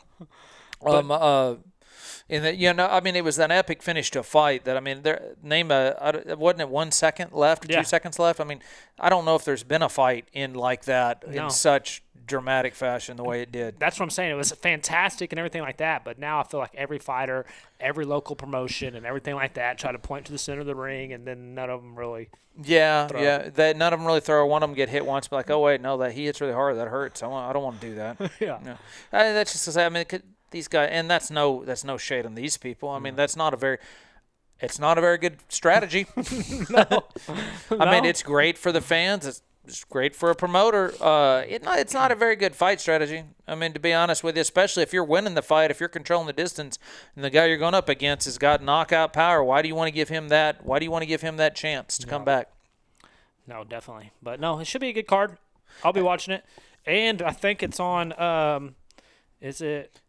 was an epic finish to a fight that, wasn't it 1 second left, 2 seconds left? I don't know if there's been a fight in like that in such dramatic fashion the way it did. That's what I'm saying. It was fantastic and everything like that, but now I feel like every fighter, every local promotion and everything like that try to point to the center of the ring, and then none of them really throw. None of them really throw. One of them get hit once, but like, oh, wait, no, he hits really hard. That hurts. I don't want to do that. Yeah. That's just to say, these guys, and that's no shade on these people. It's not a very good strategy. No. It's great for the fans. It's great for a promoter. It's not a very good fight strategy. To be honest with you, especially if you're winning the fight, if you're controlling the distance, and the guy you're going up against has got knockout power, why do you want to give him that? Why do you want to give him that chance to come back? No, definitely. But no, it should be a good card. I'll be watching it, and I think it's on. Is it?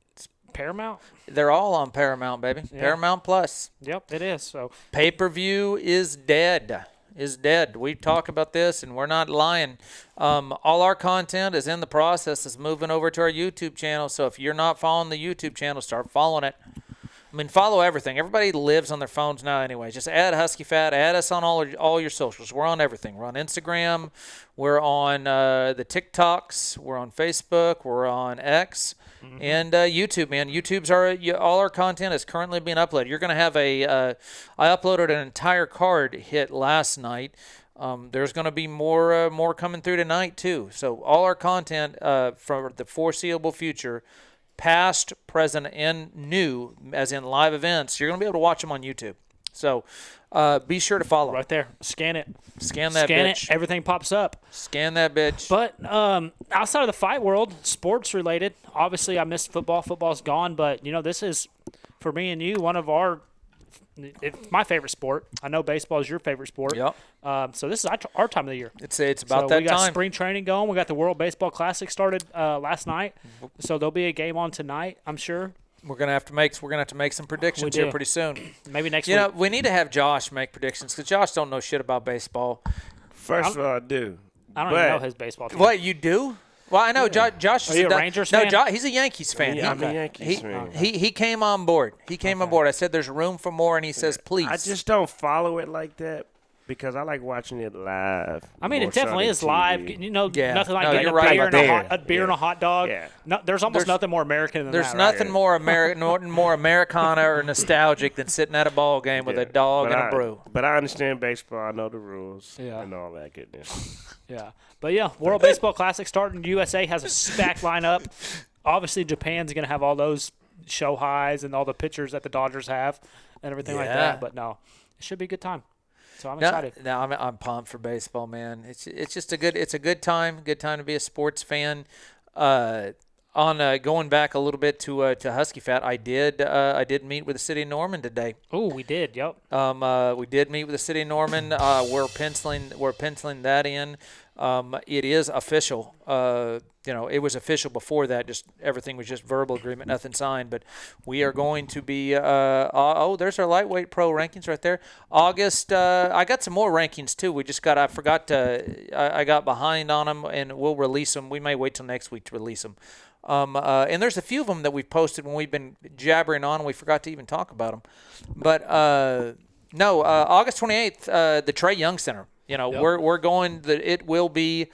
Paramount? They're all on Paramount, baby. Yeah. Paramount Plus. Yep, it is. So pay-per-view is dead. is dead. We talk about this, and we're not lying. All our content is in the process is moving over to our YouTube channel. So if you're not following the YouTube channel, start following it. I mean, follow everything. Everybody lives on their phones now anyway. Just add Husky Fat. Add us on all your socials. We're on everything. We're on Instagram. We're on the TikToks. We're on Facebook. We're on X. And YouTube, man. All our content is currently being uploaded. You're going to have I uploaded an entire card hit last night. There's going to be more coming through tonight, too. So all our content for the foreseeable future, past, present, and new, as in live events, you're going to be able to watch them on YouTube. So be sure to follow. Right there. Scan it. Scan that Scan bitch. it. Everything pops up. Scan that bitch. But outside of the fight world, sports related, obviously I missed football. Football's gone. But, this is, for me and you, one of it's my favorite sport. I know baseball is your favorite sport. Yep. So this is our time of the year. It's about that time. We got spring training going. We got the World Baseball Classic started last night. So there'll be a game on tonight, I'm sure. We're gonna have to make some predictions here pretty soon. Maybe next week. We need to have Josh make predictions because Josh don't know shit about baseball. First of all, I do. I don't even know his baseball team. What, you do? Well, I know Josh is a Rangers fan? No, he's a Yankees fan. Yeah, I'm a Yankees fan. He came on board. On board. I said there's room for more, and he says please. I just don't follow it like that because I like watching it live. I mean, it definitely is live. Nothing like getting a beer and a hot dog. Yeah. No, there's nothing more American than that. There's nothing more Americana or nostalgic than sitting at a ball game with a dog and a brew. But I understand baseball. I know the rules and all that goodness. Yeah. But, World Baseball Classic starting. USA has a stacked lineup. Obviously, Japan's going to have all those show highs and all the pitchers that the Dodgers have and everything like that. But, no, it should be a good time. So I'm excited. No, I'm pumped for baseball, man. It's just a good time to be a sports fan. Going back a little bit to Husky Fat, I did meet with the city of Norman today. Oh, we did. Yep. We did meet with the city of Norman. We're penciling that in. It is official. It was official before that. Just everything was just verbal agreement, nothing signed. But we are going to be. There's our lightweight pro rankings right there. August. I got some more rankings too. I got behind on them, and we'll release them. We may wait till next week to release them. And there's a few of them that we've posted when we've been jabbering on. And we forgot to even talk about them. But August 28th, the Trey Young Center. We're going. It will be.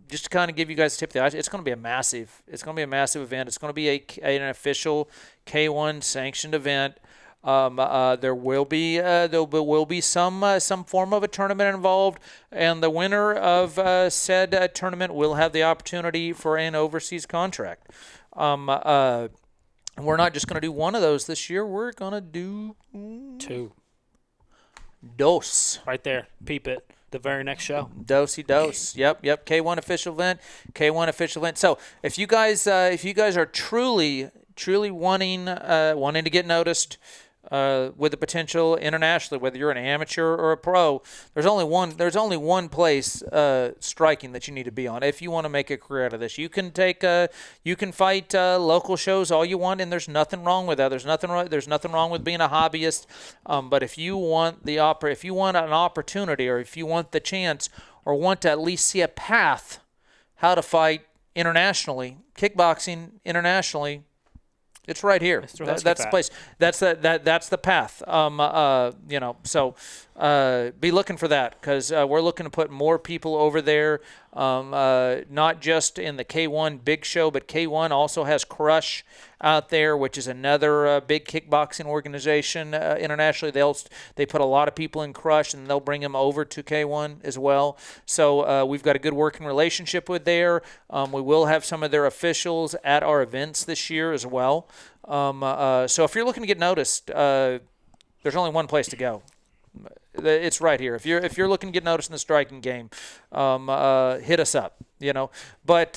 Just to kind of give you guys a tip, it's going to be a massive. It's going to be a massive event. It's going to be an official K1 sanctioned event. There will be some form of a tournament involved, and the winner of said tournament will have the opportunity for an overseas contract. We're not just going to do one of those this year. We're going to do two. Dos. Right there. Peep it. The very next show. Dosey dose. Yep. K1 official event. So if you guys are truly wanting to get noticed with the potential internationally, whether you're an amateur or a pro, there's only one place striking that you need to be on if you want to make a career out of this. You can fight local shows all you want, and there's nothing wrong with that. There's nothing wrong with being a hobbyist. But if you want an opportunity, or if you want the chance, or want to at least see a path how to fight internationally, kickboxing internationally, it's right here. That's the place. That's the path. So be looking for that, because we're looking to put more people over there. Not just in the K1 big show, but K1 also has Crush out there, which is another big kickboxing organization internationally. They put a lot of people in Crush, and they'll bring them over to K1 as well. So we've got a good working relationship with there. We will have some of their officials at our events this year as well. So if you're looking to get noticed, there's only one place to go. It's right here. If you're looking to get noticed in the striking game, hit us up. But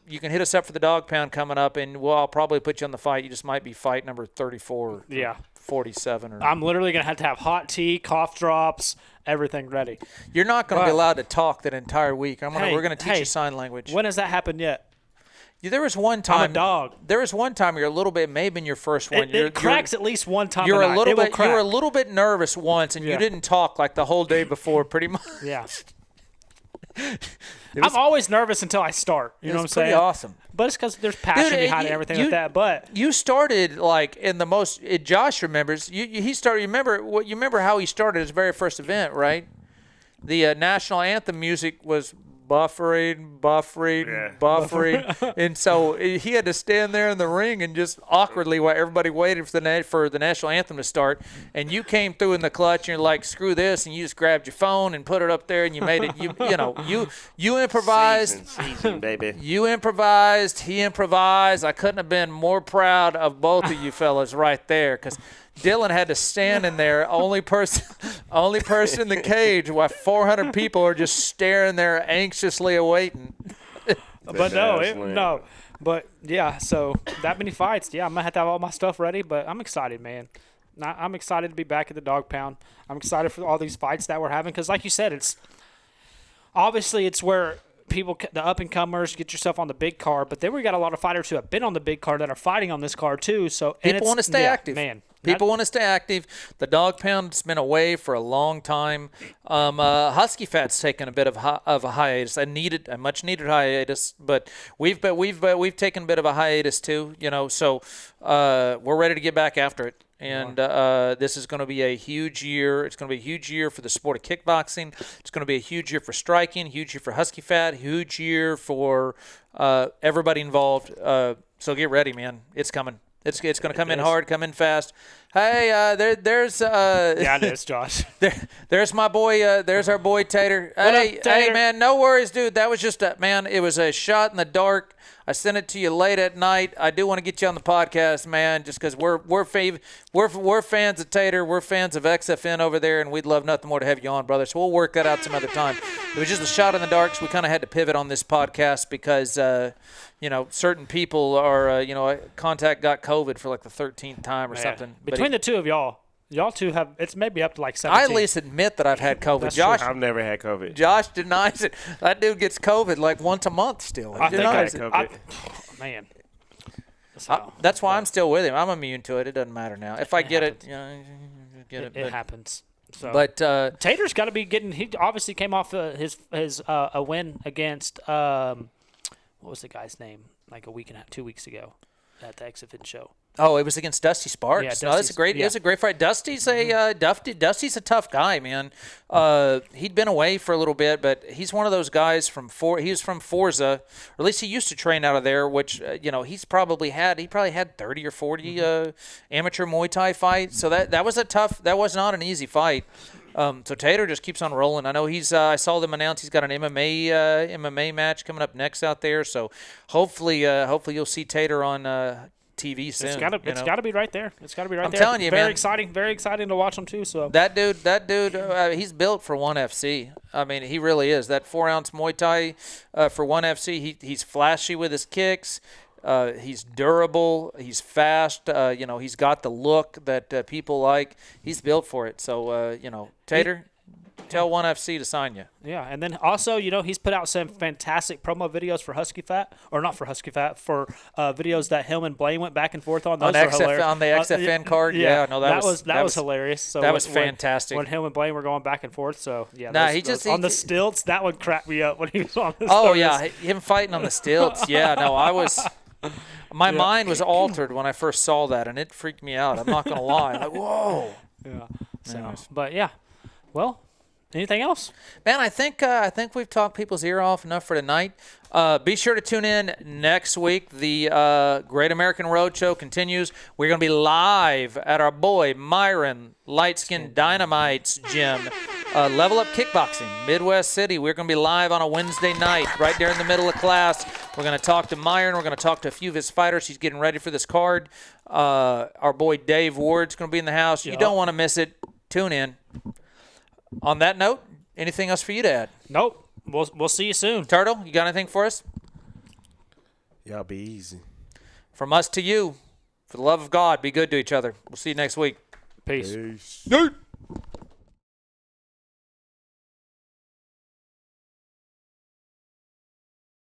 you can hit us up for the dog pound coming up, and I'll probably put you on the fight. You just might be fight number 34. Yeah. 47. I'm literally going to have hot tea, cough drops, everything ready. You're not going to be allowed to talk that entire week. We're going to teach you sign language. When has that happened yet? There was one time. I'm a dog. There was one time you're a little bit, maybe in your first one. It cracks at least one time. You're a a night. little It will bit. crack. You were a little bit nervous once, and you didn't talk like the whole day before, pretty much. Yeah. I'm always nervous until I start. You know what I'm saying? Pretty awesome. But it's because there's passion behind everything like that. But you started like in the most. Josh remembers. He started. You remember how he started his very first event, right? The national anthem music was buffering, and so he had to stand there in the ring and just awkwardly while everybody waited for the national anthem to start. And you came through in the clutch, and you're like, "Screw this!" and you just grabbed your phone and put it up there, and you made it. You improvised, season, baby. You improvised. He improvised. I couldn't have been more proud of both of you fellas right there, because Dylan had to stand in there, only person in the cage, while 400 people are just staring there anxiously awaiting. But no. But yeah, so that many fights. Yeah, I'm gonna have to have all my stuff ready. But I'm excited, man. I'm excited to be back at the Dog Pound. I'm excited for all these fights that we're having because, like you said, it's where people, the up and comers, get yourself on the big card. But then we got a lot of fighters who have been on the big card that are fighting on this card too. So people want to stay active, man. People want to stay active. The Dog Pound's been away for a long time. Husky Fat's taken a bit of a hiatus. A much needed hiatus, but we've taken a bit of a hiatus too. So we're ready to get back after it. And this is going to be a huge year. It's going to be a huge year for the sport of kickboxing. It's going to be a huge year for striking, huge year for Husky Fat, huge year for everybody involved. So get ready, man. It's coming. It's going to come in hard, come in fast. Hey, there's yeah, it is, Josh. There's my boy. There's our boy Tater. Hey, man, no worries, dude. That was just it was a shot in the dark. I sent it to you late at night. I do want to get you on the podcast, man, just because we're fans of Tater. We're fans of XFN over there, and we'd love nothing more to have you on, brother. So we'll work that out some other time. It was just a shot in the dark, so we kind of had to pivot on this podcast because certain people are contact got COVID for like the 13th time or something. Between the two of y'all two have, it's maybe up to like 17. I at least admit that I've had COVID. That's Josh, I've never had COVID. Josh denies it. That dude gets COVID like once a month still. I think I had COVID. Man. That's why I'm still with him. I'm immune to it. It doesn't matter now. If I get it, get it. It happens. So, but Tater's got to be getting. He obviously came off his a win against what was the guy's name? Like 2 weeks ago at the XFN show. Oh, it was against Dusty Sparks. Yeah, no, that's a great. Yeah. It was a great fight. Dusty's Dusty's a tough guy, man. He'd been away for a little bit, but he's one of those guys he was from Forza, or at least he used to train out of there. Which he probably had 30 or 40 amateur Muay Thai fights. So that was not an easy fight. So Tater just keeps on rolling. I know I saw them announce he's got an MMA match coming up next out there. So hopefully you'll see Tater on TV soon. It's got to be right there. It's got to be right there. I'm telling you, man. Very exciting to watch him too. So that dude, he's built for 1FC. I mean, he really is. That 4-ounce Muay Thai for 1FC. He's flashy with his kicks. He's durable. He's fast. He's got the look that people like. He's built for it. So Tater, tell 1FC to sign you. Yeah, and then also, he's put out some fantastic promo videos for Husky Fat, or not for Husky Fat, for videos that him and Blaine went back and forth on. Those were hilarious. On the XFN card? Yeah, no, that was hilarious. So that was fantastic. When him and Blaine were going back and forth, so yeah. On the stilts, that one cracked me up when he was on the Oh, yeah, him fighting on the stilts. Yeah, no, I was... My mind was altered when I first saw that, and it freaked me out. I'm not going to lie. Like, whoa. Yeah. So, but, yeah. Well, anything else? Man, I think we've talked people's ear off enough for tonight. Be sure to tune in next week. The Great American Roadshow continues. We're going to be live at our boy Myron Lightskin Dynamite's gym. Level Up Kickboxing, Midwest City. We're going to be live on a Wednesday night, right there in the middle of class. We're going to talk to Myron. We're going to talk to a few of his fighters. He's getting ready for this card. Our boy Dave Ward's going to be in the house. You don't want to miss it. Tune in. On that note, anything else for you to add? Nope. We'll see you soon. Turtle, you got anything for us? Y'all be easy. From us to you, for the love of God, be good to each other. We'll see you next week. Peace. Peace.